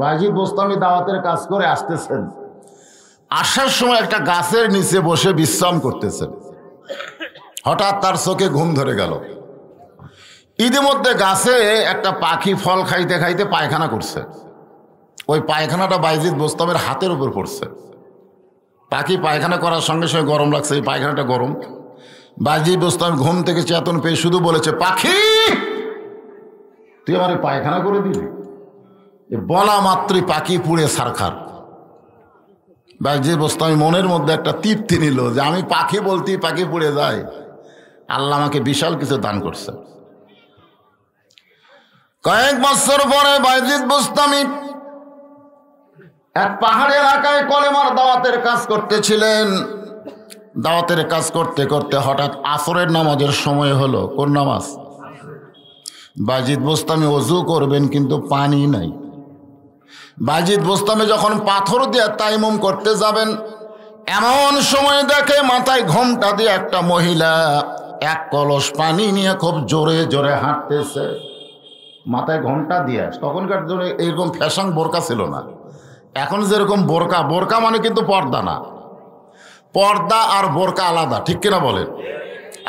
বাজিদ বোস্তামি দাওয়াতের কাজ করে আসতেছেন, আসার সময় একটা গাছের নিচে বসে বিশ্রাম করতেছেন। হঠাৎ তার চোখে ঘুম ধরে গেল। ইতিমধ্যে গাছে একটা পাখি ফল খাইতে খাইতে পায়খানা করছে। ওই পায়খানাটা বাজিদ বোস্তামের হাতের উপর পড়ছে। পাখি পায়খানা করার সঙ্গে সঙ্গে গরম লাগছে, এই পায়খানাটা গরম। বাজিদ বোস্তাম ঘুম থেকে চেতন পেয়ে শুধু বলেছে, পাখি তুই আমার পায়খানা করে দিবি? বলা মাত্রই পাখি পুড়ে ছারখার। বাজিদ বোস্তামি মনের মধ্যে একটা তৃপ্তি নিল যে আমি পাখি বলতেই পাখি পুড়ে যায়, আল্লাহ আমাকে বিশাল কিছু দান করছে। কয়েক বছর পরে বাজিদ বোস্তামি এক পাহাড়ি এলাকায় কলেমার দাওয়াতের কাজ করতেছিলেন। দাওয়াতের কাজ করতে করতে হঠাৎ আসরের নামাজের সময় হলো। কোন নামাজ? বাজিদ বোস্তামি ওযু করবেন কিন্তু পানি নাই। বাজিদ বোস্তামি যখন পাথর দিয়ে তায়াম্মুম করতে যাবেন, এমন সময় দেখে মাথায় ঘোমটা দিয়ে একটা মহিলা এক কলস পানি নিয়ে খুব জোরে জোরে হাঁটতেছে। মাথায় ঘোমটা দিয়ে, তখনকার জন্য এইরকম ফ্যাশন বোরকা ছিল না। এখন যেরকম বোরকা, বোরকা মানে কিন্তু পর্দা না। পর্দা আর বোরকা আলাদা, ঠিক কিনা বলেন?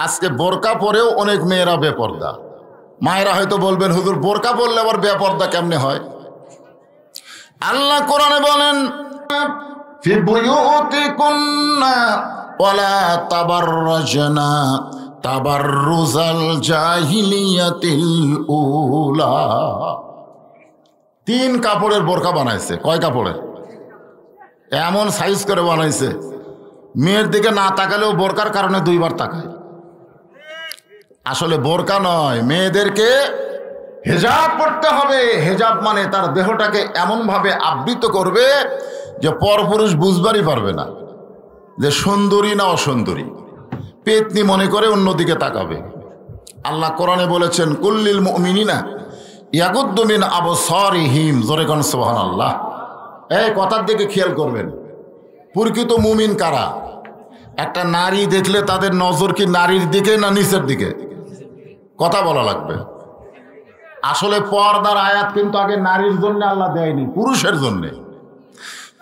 আজকে বোরকা পরেও অনেক মেয়েরা বেপর্দা। মায়েরা হয়তো বলবেন, হুজুর বোরকা পরলে আবার বেপর্দা কেমনে হয়? আল্লাহ কোরআনে বলেন, ফি বুয়ুতিকুন্না ওয়ালা তাবাররাজনা তাবাররুজাল জাহিলিয়াতিল উলা। 3 কাপড়ের বোরকা বানাইছে। কয় কাপড়ের? এমন সাইজ করে বানাইছে, মেয়ের দিকে না তাকালেও বোরকার কারণে 2 বার তাকায়। আসলে বোরকা নয়, মেয়েদেরকে হেজাব পড়তে হবে। হেজাব মানে তার দেহটাকে এমনভাবে আবৃত করবে যে পরপুরুষ বুঝবারই পারবে না যে সুন্দরী না অসুন্দরী। পেতনি মনে করে অন্যদিকে তাকাবে। আল্লাহ কোরআনে বলেছেন, কুল্লিল মুমিনিনা ইয়াগুদ্দু মিন আবসারিহিম। জোরে কোন সুবহানাল্লাহ। এই কথার দিকে খেয়াল করবেন, প্রকৃত মুমিন কারা? একটা নারী দেখলে তাদের নজর কি নারীর দিকে না নিচের দিকে? কথা বলা লাগবে। আসলে পর্দার আয়াত কিন্তু আগে নারীর জন্য আল্লাহ দেয়নি, পুরুষের জন্য।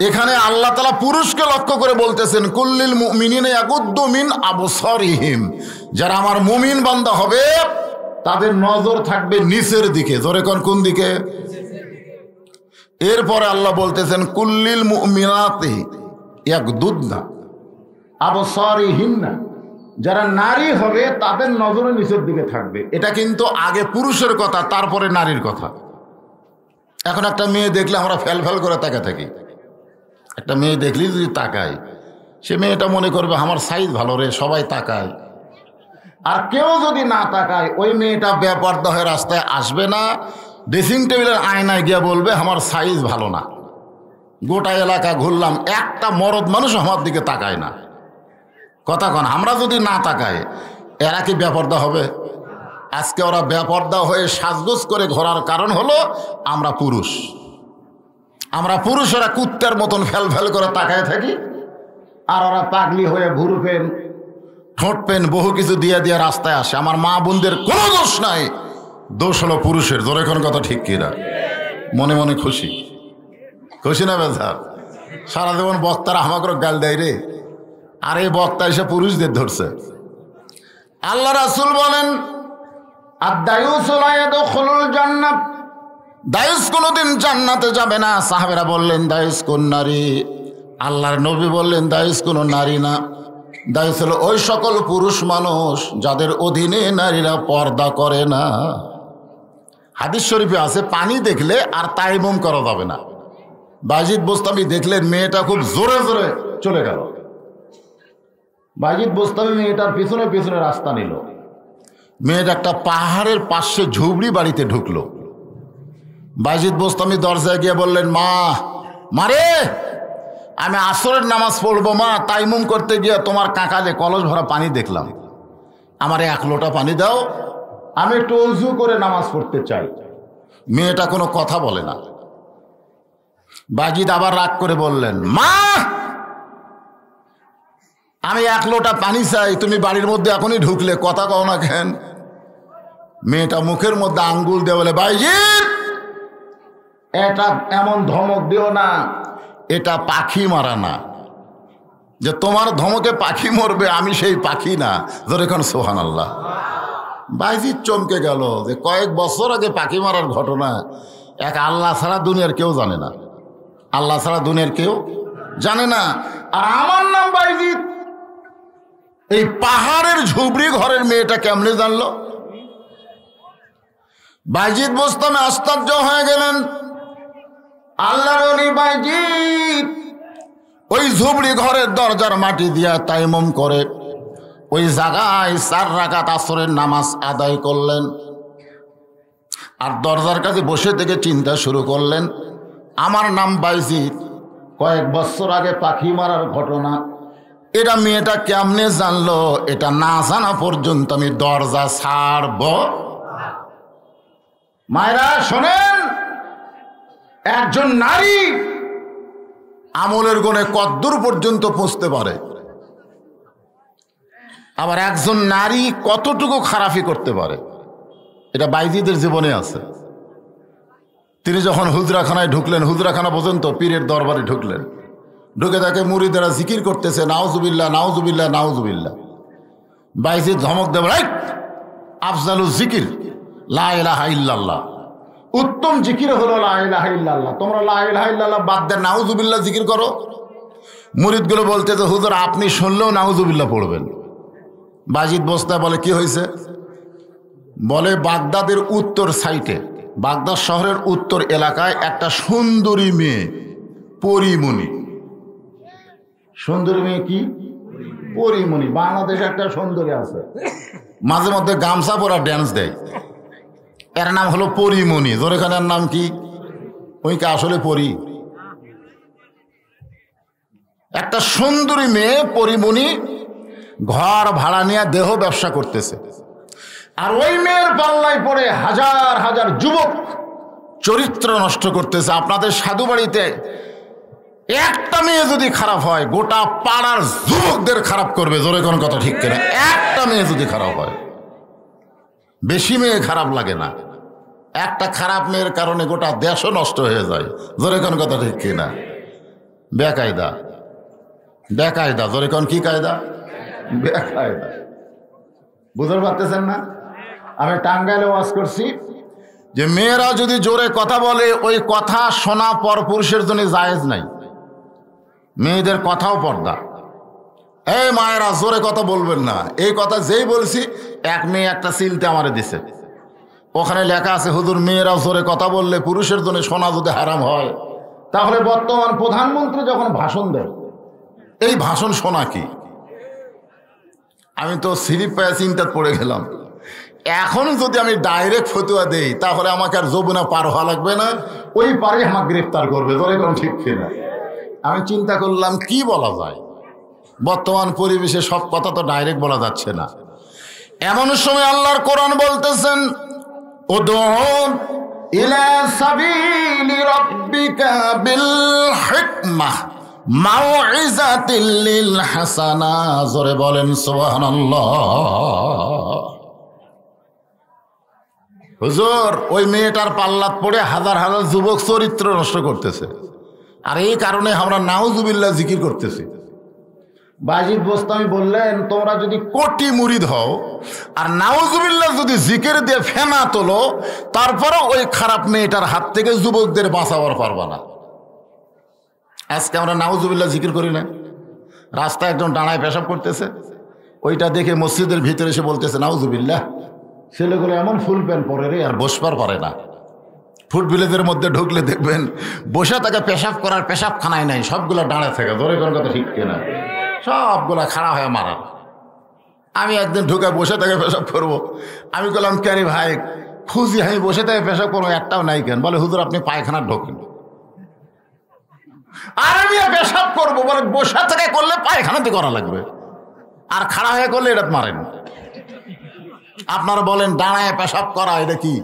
এখানে আল্লাহ তাআলা পুরুষকে লক্ষ্য করে বলতেছেন, কুল্লিল মুমিনিনা ইয়াগুদ্দু মিন আবসারিহিম। যারা আমার মুমিন বান্দা হবে তাদের নজর থাকবে নিচের দিকে। জোরে কোন দিকে? এরপরে আল্লাহ বলতেছেন, কুল্লিল মুমিনাতি ইয়াগদুদনা আবসারিহিন্না। যারা নারী হবে তাদের নজরে নিচের দিকে থাকবে। এটা কিন্তু আগে পুরুষের কথা, তারপরে নারীর কথা। এখন একটা মেয়ে দেখলে আমরা ফেল করে তাকায় থাকি। একটা মেয়ে দেখলেই যদি তাকায়, সে মেয়েটা মনে করবে আমার সাইজ ভালো রে, সবাই তাকায়। আর কেউ যদি না তাকায়, ওই মেয়েটা বেপর্দা হয়ে রাস্তায় আসবে না, ড্রেসিং টেবিলের আয়নায় গিয়ে বলবে আমার সাইজ ভালো না। গোটা এলাকা ঘুরলাম, একটা মরদ মানুষ আমার দিকে তাকায় না। কথা কন, আমরা যদি না তাকাই এরা কি বেপর্দা হবে? আজকে ওরা বেপর্দা হয়ে সাজগোজ করে ঘোরার কারণ হলো আমরা পুরুষ। আমরা পুরুষেরা কুত্তার মতন ফেল করে তাকায় থাকি, আর ওরা পাগলি হয়ে ভুরু পেন, ঠোঁট পেন, বহু কিছু দিয়ে দিয়ে রাস্তায় আসে। আমার মা বোনদের কোনো দোষ নাই, দোষ হলো পুরুষের। জোরে কোন কথা ঠিক কিনা? মনে মনে খুশি না বেজার? সারা জীবন বক্তারা আমাকে গাল দেয় রে, আর এই বক্তা এসে পুরুষদের ধরছে। আল্লাহ রাসূল বলেন, আদ-দায়ুসু লা ইয়াদখুলুল জান্নাহ। দায়ুস কোনোদিন জান্নাতে যাবে না। সাহাবেরা বললেন, দায়ুস কোন নারী? আল্লাহর নবী বললেন, দায়ুস কোন নারী না, দায়ুস হলো ওই সকল পুরুষ মানুষ যাদের অধীনে নারীরা পর্দা করে না। হাদিস শরীফে আছে, পানি দেখলে আর তায়াম্মুম করা যাবে না। বাজিদ বোস্তামি দেখলেন মেয়েটা খুব জোরে জোরে চলে গেল। বাজিদ বোস্তামি মেয়েটার পিছনে পিছনে রাস্তা নিল। মেয়েটা একটা পাহাড়ের পাশে ঝুবড়ি বাড়িতে ঢুকলো। বাজিদ বোস্তামি দরজায় গিয়ে বললেন, মারে আমি আসরের নামাজ পড়বো মা, তায়াম্মুম করতে গিয়ে তোমার কাকালে কলস ভরা পানি দেখলাম, আমার 1 লোটা পানি দাও, আমি একটু ওযু করে নামাজ পড়তে চাই। মেয়েটা কোনো কথা বলে না। বাজিদ আবার রাগ করে বললেন, মা আমি 1 লোটা পানি চাই, তুমি বাড়ির মধ্যে এখনই ঢুকলে, কথা কও না কেন? মেয়েটা মুখের মধ্যে আঙ্গুল দিয়ে বলে, বাজিদ এটা এমন ধমক দিও না, এটা পাখি মারা না যে তোমার ধমকে পাখি মরবে, আমি সেই পাখি না। ধরে এখন সুবহানাল্লাহ। বাইজিদ চমকে গেল যে কয়েক বছর আগে পাখি মারার ঘটনা এক আল্লাহ ছাড়া দুনিয়ার কেউ জানে না, আল্লাহ ছাড়া দুনিয়ার কেউ জানে না। আর আমার নাম বাইজিদ, এই পাহাড়ের ঝুবড়ি ঘরের মেয়েটা কেমনে জানলো? বাইজিদ বোস্তামে আশ্চর্য হয়ে গেলেন। আল্লাহর ওলি বাইজিদ ওই ঝুবড়ি ঘরের দরজার মাটি দিয়া তায়াম্মুম করে ওই জায়গায় 4 রাকাত আসরের নামাজ আদায় করলেন। আর দরজার কাছে বসে থেকে চিন্তা শুরু করলেন, আমার নাম বাইজিদ, কয়েক বছর আগে পাখি মারার ঘটনা, এটা মেয়েটা কেমনে জানলো? এটা না জানা পর্যন্ত আমি দরজা ছাড়ব। মায়েরা শোনেন, একজন নারী আমলের গুণে কদ্দূর পর্যন্ত পৌঁছতে পারে, আবার একজন নারী কতটুকু খারাপি করতে পারে, এটা বাইজিদের জীবনে আছে। তিনি যখন হুজরাখানায় ঢুকলেন, হুজরাখানা পর্যন্ত পীরের দরবারে ঢুকলেন, ঢুকে তাকে মুরিদেরা জিকির করতেছে, নাউজুবিল্লাহ নাউজুবিল্লাহ নাউজুবিল্লাহ। বাইজিদ ধমক দেব, আফজালুজ জিকির লা ইলাহা ইল্লাল্লাহ, উত্তম জিকির হলো লা ইলাহা ইল্লাল্লাহ। তোমরা লা ইলাহা ইল্লাল্লাহ বাদ দিয়ে নাউজুবিল্লাহ জিকির করো। মুরিদগুলো বলতেছে, হুজুর আপনি শুনলেও নাউজুবিল্লাহ পড়বেন। বাইজিদ বস্তা বলে, কি হয়েছে? বলে, বাগদাদের উত্তর সাইটে, বাগদাদ শহরের উত্তর এলাকায় একটা সুন্দরী মেয়ে, পরিমণি। সুন্দরী মেয়ে কি? পরিমণি। বাংলাদেশে একটা সুন্দরী আছে, মাঝে মধ্যে গামছা পরা ড্যান্স দেয়, এর নাম হলো পরিমণি। জোরেখানের নাম কি? ওই কে আসলে পরি? একটা সুন্দরী মেয়ে পরিমণি ঘর ভাড়া নিয়ে দেহ ব্যবসা করতেছে। আর ওই মেয়ের পাল্লায় পড়ে হাজার হাজার যুবক চরিত্র নষ্ট করতেছে। আপনাদের সাধু বাড়িতে একটা মেয়ে যদি খারাপ হয়, গোটা পাড়ার যুবকদের খারাপ করবে। জোরে কোন কথা ঠিক কিনা? একটা মেয়ে যদি খারাপ হয়, বেশি মেয়ে খারাপ লাগে না, একটা খারাপ মেয়ের কারণে গোটা দেশও নষ্ট হয়ে যায়। জোরে কোন কথা ঠিক কিনা? বেকায়দা, বেকায়দা। জোরে কোন কি কায়দা? বেকায়দা। বুঝতে পারতেছেন না? আমি টাঙ্গাইলে ওয়াজ করছি যে মেয়েরা যদি জোরে কথা বলে, ওই কথা শোনা পরপুরুষের জন্য জায়েজ নাই। মেয়েদের কথাও পর্দা। এই মায়েরা জোরে কথা বলবেন না, এই কথা যেই বলছি, এক মেয়ে একটা সিলতে আমারে দিছে, ওখানে লেখা আছে, হুজুর মেয়েরা জোরে কথা বললে পুরুষের জন্য শোনা যদি হারাম হয়, তাহলে বর্তমান প্রধানমন্ত্রী যখন ভাষণ দেয়, এই ভাষণ শোনা কি? আমি তো স্লিপ পায়ে চিন্তা পড়ে গেলাম। এখন যদি আমি ডাইরেক্ট ফতুয়া দেই, তাহলে আমাকে আর যমুনা পার হওয়া লাগবে না, ওই পারে আমাকে গ্রেফতার করবে। ধরে কোন ঠিক কিনা? আমি চিন্তা করলাম কি বলা যায়। বর্তমান পরিবেশে সব কথা তো ডাইরেক্ট বলা যাচ্ছে না। এমন সময় আল্লাহর কোরআন বলতেছেন, উদউ ইলা সাবিলি রাব্বিকা বিল হিকমাহ মাউইজাতিল লিল হাসানা। জোরে বলেন সুবহানাল্লাহ। হুজুর ওই মেয়েটার পাল্লাত পড়ে হাজার হাজার যুবক চরিত্র নষ্ট করতেছে, আর এই কারণে আমরা নাউজুবিল্লাহ জিকির করতেছি। বাইজিদ বোস্তামি বললেন, তোমরা যদি কোটি মুরিদ হও আর নাউজুবিল্লাহ যদি জিকির দিয়ে ফেনা তোলো, তারপরও ওই খারাপ মেয়েটার হাত থেকে যুবকদের বাঁচাবার পারবা না। আজকে আমরা নাউজুবিল্লাহ জিকির করি না। রাস্তায় একজন ডানায় পেশাব করতেছে, ওইটা দেখে মসজিদের ভিতরে এসে বলতেছে নাউজুবিল্লাহ। ছেলেগুলো এমন ফুল প্যান্ট পরে রে, আর বসবার পারে না। ফুট ভিলেজের মধ্যে ঢুকলে দেখবেন বসে তাকে পেশাব করার পেশাবখানায় নাই, সবগুলো দাঁড়ায় থাকে। ধরে কোন কথা ঠিক কিনা? সবগুলা খাড়া হয়ে মারা। আমি একদিন ঢুকে বসে তাকে পেশাব করবো। আমি বললাম, ক্যারি ভাই খুঁজি, আমি বসে তাকে পেশাব করবো, একটাও নাই কেন? বলে, হুজুর আপনি পায়খানা ঢোকেন। আর আমি পেশাব করবো, বলে বসে থেকে করলে পায়খানাতে করা লাগবে, আর খাড়া হয়ে করলে এটা মারেন। আপনারা বলেন দাঁড়ায় পেশাব করা এটা কি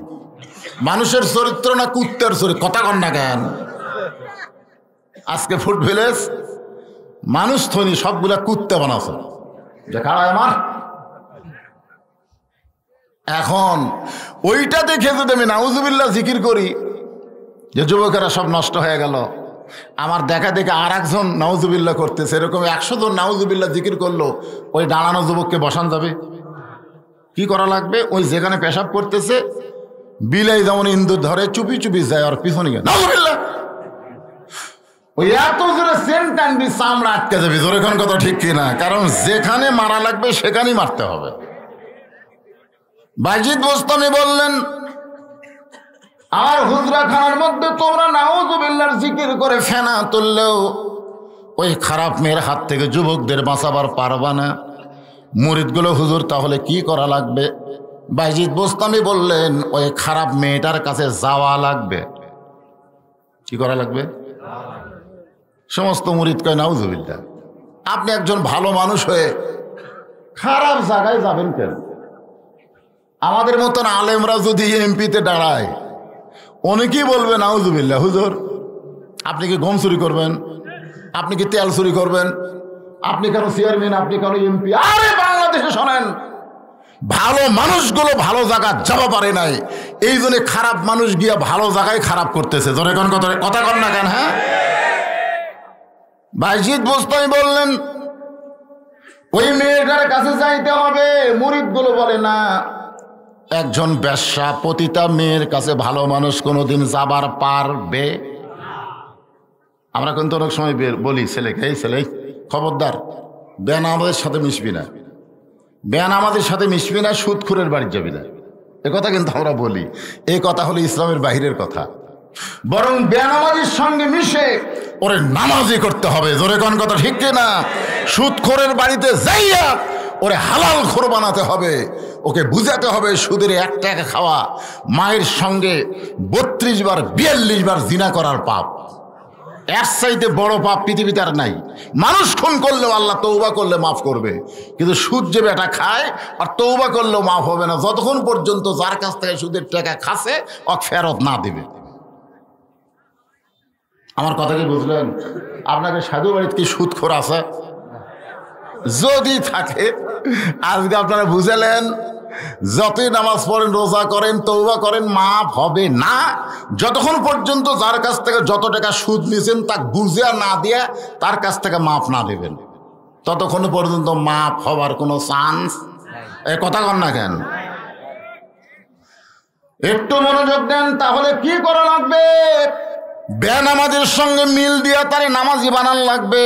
মানুষের চরিত্র না কুত্তের চরিত্র? কথা কন না কেন? আজকে ফুট ভিলেজ মানুষ থনি সবগুলা কুত্তে বানাছে, যে খাড়ায় মার। এখন ওইটা দেখে যদি আমি নাউজুবিল্লাহ জিকির করি, যে যুবকেরা সব নষ্ট হয়ে গেল। আমার দেখা দেখে আর একজন নাউজুবিল্লাহ করতেছে, এরকম 100 জন নাউজুবিল্লাহ জিকির করলো, ওই দাঁড়ানো যুবককে বসান যাবে? কি করা লাগবে? ওই যেখানে পেশাব করতেছে বিলাই যেমন ইন্দুর ধরে চুপি চুপি যায় আর পিছনে গিয়ে নাউজুবিল্লাহ, ওই এত জোরে সেন্ট টানবি চামড়া আটকে যাবি। জোরে কোন কথা ঠিক কিনা? কারণ যেখানে মারা লাগবে সেখানেই মারতে হবে। বাজিদ বোস্তামি বললেন, আর হুজরাখানার মধ্যে তোমরা নাউজুবিল্লাহর জিকির করে ফেনা তুললেও ওই খারাপ মেয়ের হাত থেকে যুবকদের বাঁচাবার পারবা না। মুরিদগুলো, হুজুর তাহলে কি করা লাগবে? বাজিদ বোস্তামি বললেন, ওই খারাপ মেয়েটার কাছে যাওয়া লাগবে। কি করা লাগবে? সমস্ত মুরিদ কয় নাউজুবিল্লাহ। আপনি একজন ভালো মানুষ হয়ে খারাপ জায়গায় যাবেন কেন? আমাদের মতন আলেমরা যদি এমপিতে দাঁড়ায় অনেকেই বলবে নাউজুবিল্লাহ। হুজুর আপনি কি গম চুরি করবেন? আপনি কি তেল চুরি করবেন? আপনি কেন চেয়ারম্যান? আপনি কেন এমপি? আরে বাংলাদেশে শোনেন, ভালো মানুষগুলো ভালো জায়গা যাওয়া পারে নাই, এই জন্য খারাপ মানুষ গিয়া ভালো জায়গায় খারাপ করতেছে। ধরে কোন কথা কন না কেন? হ্যাঁ, বাজিদ বোস্তামি বললেন, ওই মেয়েটার কাছে যাইতে হবে। মুরিদগুলো বলে না, একজন বেশ্যা পতিতা মেয়ের কাছে ভালো মানুষ কোনোদিন যাবার পারবে? আমরা কিন্তু অনেক সময় বলি ছেলেকে, এই ছেলে খবরদার বেনামাজের সাথে মিশবি না, বেনামাজের সাথে মিশবি না, সুদখোরের বাড়ি যাবি না। এ কথা কিন্তু আমরা বলি। এই কথা হলো ইসলামের বাহিরের কথা। বরং বেনামাজির সঙ্গে মিশে ওরে নামাজি করতে হবে। জোরে কোন কথা ঠিক কিনা? সুদখোরের বাড়িতে যাইয়া ওরে হালাল খোর বানাতে হবে, ওকে বুঝাতে হবে সুদের 1 টাকা খাওয়া মায়ের সঙ্গে 32 বার 42 বার জিনা করার পাপ। এর চাইতে বড় পাপ পৃথিবীতে আর নাই। মানুষ খুন করলেও আল্লাহ তওবা করলে মাফ করবে, কিন্তু সুদ যে বেটা খায় আর তওবা করলেও মাফ হবে না, যতক্ষণ পর্যন্ত যার কাছ থেকে সুদের টাকা খাসে ওকে ফেরত না দিবে। আমার কথা কি বুঝলেন? আপনাকে সাধু বাড়িতে কি সুদখোর আছে? যদি থাকে আজকে আপনারা বুঝালেন, যতই নামাজ পড়েন, রোজা করেন, তওবা করেন, মাফ হবে না যতক্ষণ পর্যন্ত যার কাছ থেকে যত টাকা সুদ নিয়েছেন তাকে বুঝে না দিয়ে তার কাছ থেকে মাফ না দেবেন, ততক্ষণ পর্যন্ত মাফ হবার কোনো চান্স। এ কথা কন না কেন? একটু মনোযোগ দেন। তাহলে কি করা লাগবে? বেনামাজের সঙ্গে মিল দিয়া তারে নামাজি বানান লাগবে,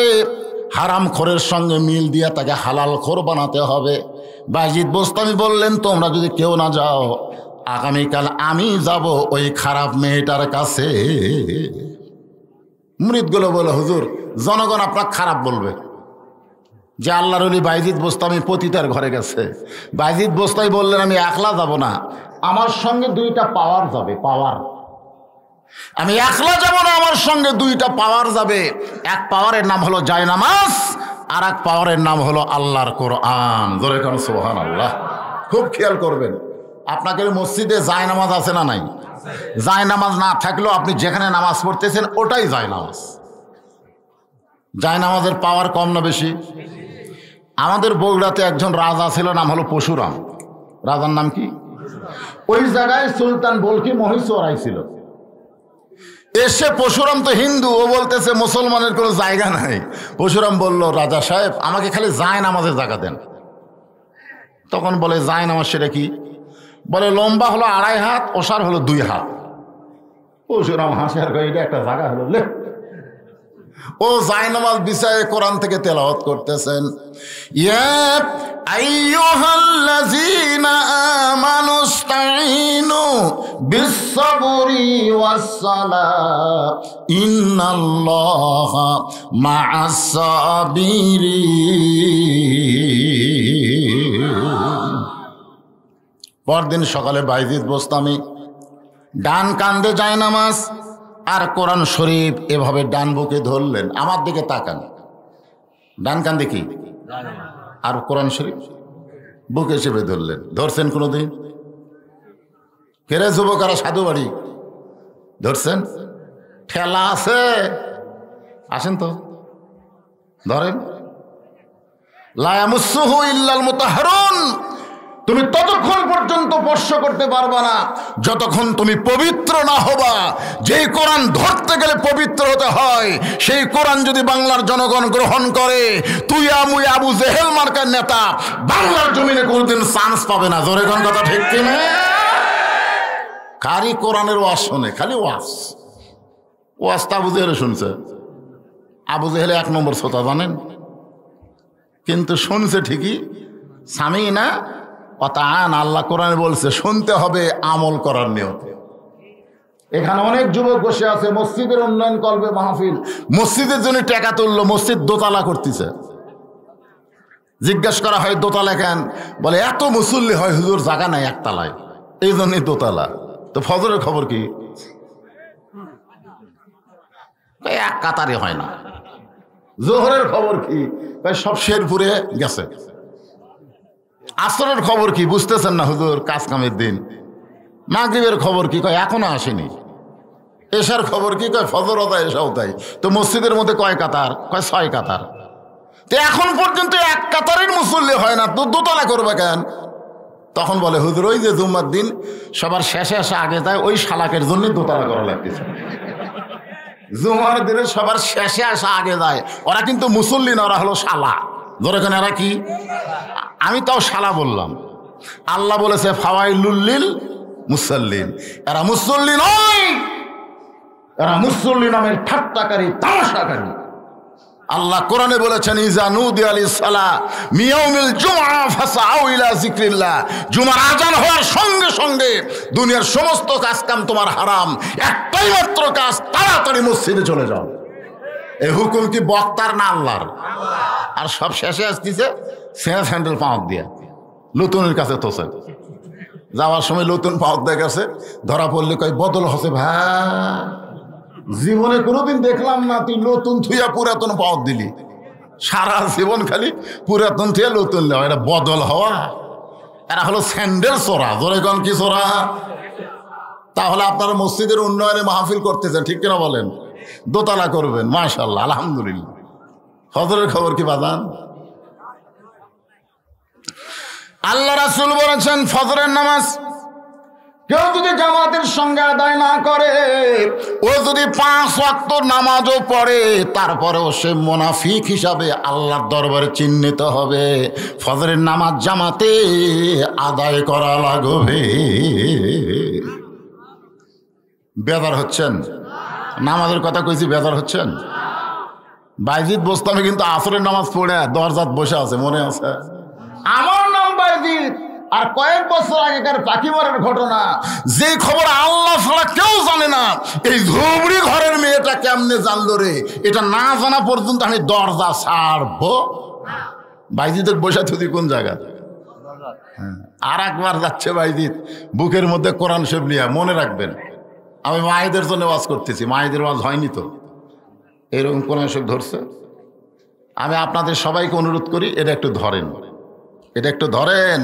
হারাম খোরের সঙ্গে মিল দিয়া তাকে হালাল খোর বানাতে হবে। বাজিদ বোস্তামি বললেন, তোমরা যদি কেউ না যাও, আগামীকাল আমি যাব ওই খারাপ মেয়েটার কাছে। মুরিদগুলো বলে, হুজুর জনগণ আপনার খারাপ বলবে যে আল্লাহর ওলি বাজিদ বোস্তামি পতিতার ঘরে গেছে। বাজিদ বোস্তামি বললেন, আমি একলা যাব না, আমার সঙ্গে 2টা পাওয়ার যাবে। পাওয়ার, আমি একলা যাব না, আমার সঙ্গে 2টা পাওয়ার যাবে। এক পাওয়ারের নাম হলো জায়নামাজ, আর এক পাওয়ারের নাম হলো আল্লাহর কোরআন। জোরে কারণ সুবহানাল্লাহ। খুব খেয়াল করবেন, আপনাকে মসজিদে জায়নামাজ আছে না নাই? জায়নামাজ না থাকলেও আপনি যেখানে নামাজ পড়তেছেন ওটাই জায়নামাজ। জায়নামাজের পাওয়ার কম না বেশি? আমাদের বগুড়াতে একজন রাজা ছিল, নাম হলো পশুরাম। রাজার নাম কি? ওই জায়গায় সুলতান বলকি মহিষ চড়াইছিল। এসে পশুরাম তো হিন্দু, ও বলতেছে মুসলমানের কোনো জায়গা নাই। পশুরাম বলল, রাজা সাহেব আমাকে খালি জায়নামাজের জায়গা দেন। তখন বলে, জায়নামাজ সেটা কি? বলে, লম্বা হলো 2.5 হাত, ওসার হলো 2 হাত। পশুরাম হাসে আর কয়, এটা একটা জায়গা হলো লে। ও জায়নামাজ বিছায়ে কোরআন থেকে তেলাওয়াত করতেছেন, ইয়া আইয়ুহাল্লাযীনা আমানুস্তাঈনু বিস-সাবরি ওয়াস-সালাহ ইন্নাল্লাহা মা'আস-সাবিরিন। পরদিন সকালে বাজিদ বোস্তামি ডান কান্দে জায়নামাজ আর কোরআন শরীফ এভাবে ডান বুকে ধরলেন। আমার দিকে তাকান, ডান কান্দে কি আর কোরআন শরীফ বুকে চেপে ধরলেন। ধরছেন কোনোদিন? কেরে যুবকারা সাধু বাড়ি ধরছেন? ঠেলা আছে, আসেন তো ধরেন। লা ইয়ামুসসুহু ইল্লাল মুতাহহারুন, তুমি ততক্ষণ পর্যন্ত স্পর্শ করতে পারবা না যতক্ষণ তুমি পবিত্র না হবা। যেই কোরআন ধরতে গেলে পবিত্র হতে হয়, সেই কোরআন যদি বাংলার জনগণ গ্রহণ করে, তুই মুই আবু জেহেল মার্কার নেতা বাংলার জমিনে কোনদিন চান্স পাবে না। জোরে কোন কথা ঠিক কিনা? খালি কোরআনের ওয়াজ শোনে, খালি ওয়াজটা আবু জেহেল শুনছে। আবু জেহেল 1 নম্বর শ্রোতা জানেন, কিন্তু শুনছে ঠিকই। স্বামী না অতান, আল্লাহ কোরআনে বলছে শুনতে হবে আমল করার নিয়তে। এখানে অনেক যুবক বসে আছে, মসজিদের উন্নয়ন করবে মাহফিল, মসজিদের জন্য টাকা তুললো, মসজিদ দোতলা করতেছে। জিজ্ঞাসা করা হয় দোতলা কেন? বলে এত মুসল্লি হয় হুজুর, জায়গা নাই একতলায়, এই জন্যই দোতলা। তো ফজরের খবর কি? এক কাতারে হয় না। জোহরের খবর কি? সব শেরপুরে গেছে। আসরের খবর কি? বুঝতেছেন না হুজুর, কাজ কামের দিন। মাগরিবের খবর কি? কয় এখনো আসেনি। এশার খবর কি? কয় ফজর তাই এশাও তাই। তো মসজিদের মধ্যে কয় কাতার? কয় 6 কাতার। তো এখন পর্যন্ত এক কাতারের মুসল্লি হয় না, তো দোতলা করবে কেন? তখন বলে হুজুর ওই যে জুম্মার দিন সবার শেষে আসা আগে যায়, ওই শালাকের জন্য দোতলা করা লাগতেছে। জুমার দিনে সবার শেষে আসা আগে যায়, ওরা কিন্তু মুসল্লি না, ওরা হলো শালা। ধরে কেন এরা কি? আমি তাও শালা বললাম। আল্লাহ বলেছে ফাওয়াইলুল মুসাল্লিন, এরা মুসল্লি নয়, এরা মুসল্লি নামের ঠাট্টাকারী, তামাশাকারী। আল্লাহ কোরআনে বলেছেন ইজা নুদিয়া লিস-সালাহ মিয়াউমিল জুমআ ফাসআউ ইলা যিকরিল্লাহ, জুমার আজান হওয়ার সঙ্গে সঙ্গে দুনিয়ার সমস্ত কাজ কাম তোমার হারাম, একটাই মাত্র কাজ, তাড়াতাড়ি মসজিদে চলে যাও। এই হুকুম কি বক্তার না আল্লাহর? আর সব শেষে আসতেছে স্যান্ডেল পাওয়া দিয়া লতুনের কাছে তোষে যাওয়ার সময় লতুন পাওয়া দিয়ে গেছে, ধরা পড়লে কয় বদল হচ্ছে ভাই, জীবনে কোনোদিন দেখলাম না তুই নতুন থুইয়া পুরাতন পাওয়া দিলি। সারা জীবন খালি পুরাতন থুইয়া নতুন নেওয়া, এটা বদল হওয়া? এরা হলো স্যান্ডেল চোরা। জোরে কোন কি চোরা? তাহলে আপনারা মসজিদের উন্নয়নে মাহফিল করতেছেন, ঠিক কিনা বলেন? দোতলা করবেন, মাশাআল্লাহ, আলহামদুলিল্লাহ। ফজরের খবর কি বাজান? আল্লাহ রাসূল বলেছেন ফজরের নামাজ কেউ যদি জামাতের সঙ্গে আদায় না করে, ও যদি 5 ওয়াক্ত নামাজও পড়ে, তারপরেও সে মুনাফিক হিসাবে আল্লাহর দরবারে চিহ্নিত হবে। ফজরের নামাজ জামাতে আদায় করা লাগবে। বেদার হচ্ছেন? নামাজের কথা কইছি, বেদার হচ্ছেন? বাইজিদ বোস্তামি কিন্তু আসরের নামাজ পড়ে দরজাত বসে আছে, মনে আছে? আমার নাম বাইজিদ, আর কয়েক বছর আগেকার পাখিমারের ঘটনা, যে খবর আল্লাহ ছাড়া কেউ জানে না, এই ধুবড়ি ঘরের মেয়েটা কেমনে জানলো রে, এটা না জানা পর্যন্ত আমি দরজা ছাড়বো। বাইজিদের বসে তুই কোন জায়গা? আর একবার যাচ্ছে বাইজিদ বুকের মধ্যে কোরআন শরীফ নিয়ে। মনে রাখবেন, আমি মায়েদের জন্য ওয়াজ করতেছি, মায়েদের ওয়াজ হয়নি তো, এরকম কোরআন শরীফ ধরছে। আমি আপনাদের সবাইকে অনুরোধ করি, এটা একটু ধরেন, এটা একটু ধরেন।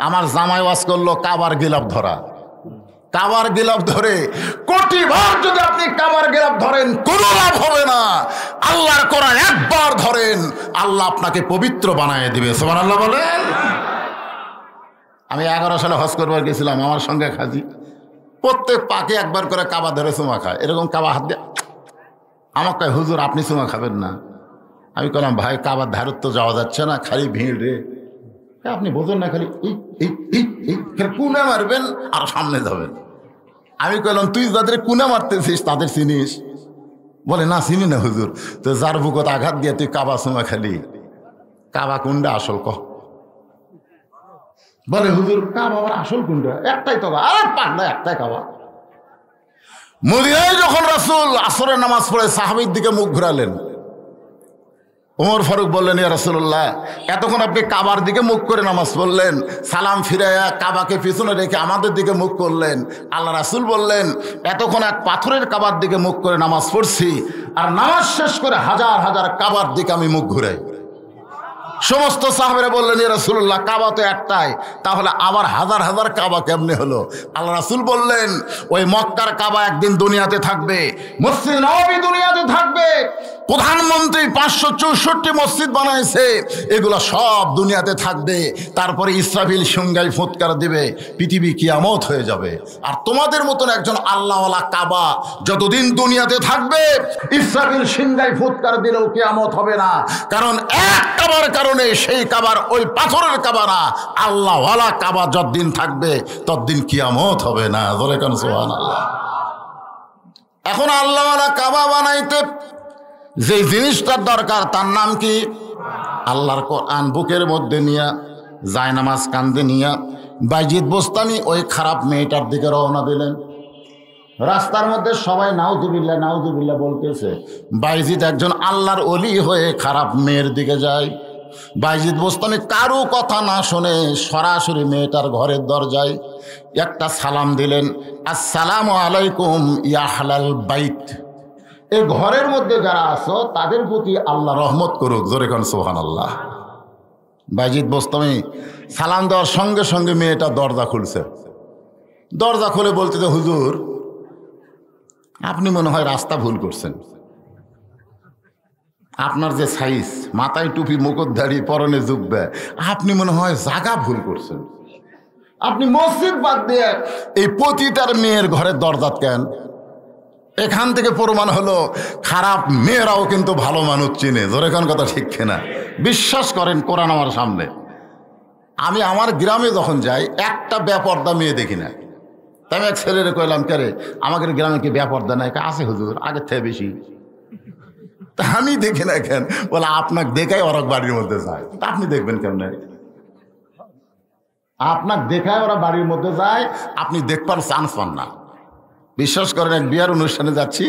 আমার জামাই ওয়াজ করলো কাবার গিলাফ ধরা। কাবার গিলাফ ধরে কোটি বার যদি আপনি কাবার গিলাফ ধরেন কোনো লাভ হবে না। আল্লাহর কোরআন একবার ধরেন, আল্লাহ আপনাকে পবিত্র বানায় দিবে। সুবহানাল্লাহ বলেন। আমি 11 সালে হজ করবার গেছিলাম, আমার সঙ্গে খাজি প্রত্যেক পাকে একবার করে কাবা ধরে চুমা খায়, এরকম কাবা হাত দিয়ে। আমার কয় হুজুর আপনি চুমা খাবেন না? আমি বললাম ভাই কাবার ধারত তো যাওয়া যাচ্ছে না, খালি ভিড় রে। আপনি বোঝেন না, খালি কুনা মারবেন আর সামনে যাবেন। আমি কইলাম তুই যাদের কুনা মারতেছিস তাদের চিনিস? বলে না চিনি না হুজুর। তো যার বুকত আঘাত দিয়ে তুই কাবা চুমা খালি, কাবা কুন্ডা আসল কহ? বলে হুজুর কাবা আবার আসল কুন্ডা? একটাই তো, আর পাগলা একটাই কাবা। মদিনায় যখন রাসূল আসরের নামাজ পড়ে সাহাবীর দিকে মুখ ঘুরালেন, ওমর ফারুক বললেন ইয়া রাসূলুল্লাহ, এতক্ষণ আপনি কাবার দিকে মুখ করে নামাজ পড়লেন, সালাম ফিরাইয়া কাবাকে পিছনে রেখে আমাদের দিকে মুখ করলেন। আল্লাহ রাসূল বললেন এতক্ষণ এক পাথরের কাবার দিকে মুখ করে নামাজ পড়ছি, আর নামাজ শেষ করে হাজার হাজার কাবার দিকে আমি মুখ ঘুরাই। সমস্ত সাহাবেরা বললেন ইয়া রাসূলুল্লাহ, কাবা তো একটাই, তাহলে আবার হাজার হাজার কাবা কেমনে হলো? আল্লাহ রাসূল বললেন ওই মক্কার কাবা একদিন দুনিয়াতে থাকবে, মসজিদ নববী দুনিয়াতে থাকবে, প্রধানমন্ত্রী 564 মসজিদ বানাইছে, এগুলা সব দুনিয়াতে থাকবে। তারপরে ইসরাফিল সিংহায় ফুৎকার দিবে, পৃথিবী কিয়ামত হয়ে যাবে। আর তোমাদের মতন একজন আল্লাহওয়ালা কাবা যতদিন দুনিয়াতে থাকবে, ইসরাফিল সিংহায় ফুৎকার দিলেও কিয়ামত হবে না। কারণ এক কাবার কারণে সেই কাবার ওই পাথরের কাবা না, আল্লাহওয়ালা কাবা যতদিন থাকবে ততদিন কিয়ামত হবে না। ধরে কেন সুবহানাল্লাহ। এখন আল্লাহওয়ালা কাবা বানাইতে যে জিনিসটার দরকার তার নাম কি? আল্লাহর কোরআন বুকের মধ্যে নিয়া, জায়নামাজ কান্দে নিয়া বাইজিদ বোস্তামি ওই খারাপ মেয়েটার দিকে রওনা দিলেন। রাস্তার মধ্যে সবাই নাউজুবিল্লাহ নাউজুবিল্লাহ বলতেছে। বাইজিদ একজন আল্লাহর ওলি হয়ে খারাপ মেয়ের দিকে যায়। বাইজিদ বোস্তামি কারো কথা না শুনে সরাসরি মেয়েটার ঘরের দরজায় একটা সালাম দিলেন, আসসালামু আলাইকুম ইয়া আহলাল বাইত। এই ঘরের মধ্যে যারা আছো তাদের প্রতি আল্লাহ রহমত করুক। জোরে কোন সুবহানাল্লাহ। বাইজিদ বোস্তামি সালাম দেওয়ার সঙ্গে সঙ্গে মেয়েটা দরজা খুলছে। দরজা খুলে বলতেছে, হুজুর আপনি মনে হয় রাস্তা ভুল করছেন। আপনার যে সাইজ, মাথায় টুপি, মুকুটধারী, পরনে জুব্বা, আপনি মনে হয় জায়গা ভুল করছেন। আপনি মসজিদ বাদ দিয়ে এই পতিতার মেয়ের ঘরের দরজা কেন? এখান থেকে প্রমাণ হলো খারাপ মেয়েরাও কিন্তু ভালো মানুষ চিনে। জোরে কোন কথা ঠিক কিনা? বিশ্বাস করেন, কোরআন আমার সামনে। আমি আমার গ্রামে যখন যাই একটা বেপর্দা মেয়ে দেখি না। তাই আমি এক ছেলেরে কইলাম, কে আমাদের গ্রামে কি বেপর্দা নাই? আছে হুজুর, আগের থেকে বেশি। তা আমি দেখি না কেন? বলে আপনাকে দেখাই ওরা বাড়ির মধ্যে যায়। তা আপনি দেখবেন কেমন? আপনার দেখায় ওরা বাড়ির মধ্যে যায়, আপনি দেখবার চান্স পান না। বিশ্বাস করেন, এক বিয়ার অনুষ্ঠানে যাচ্ছি,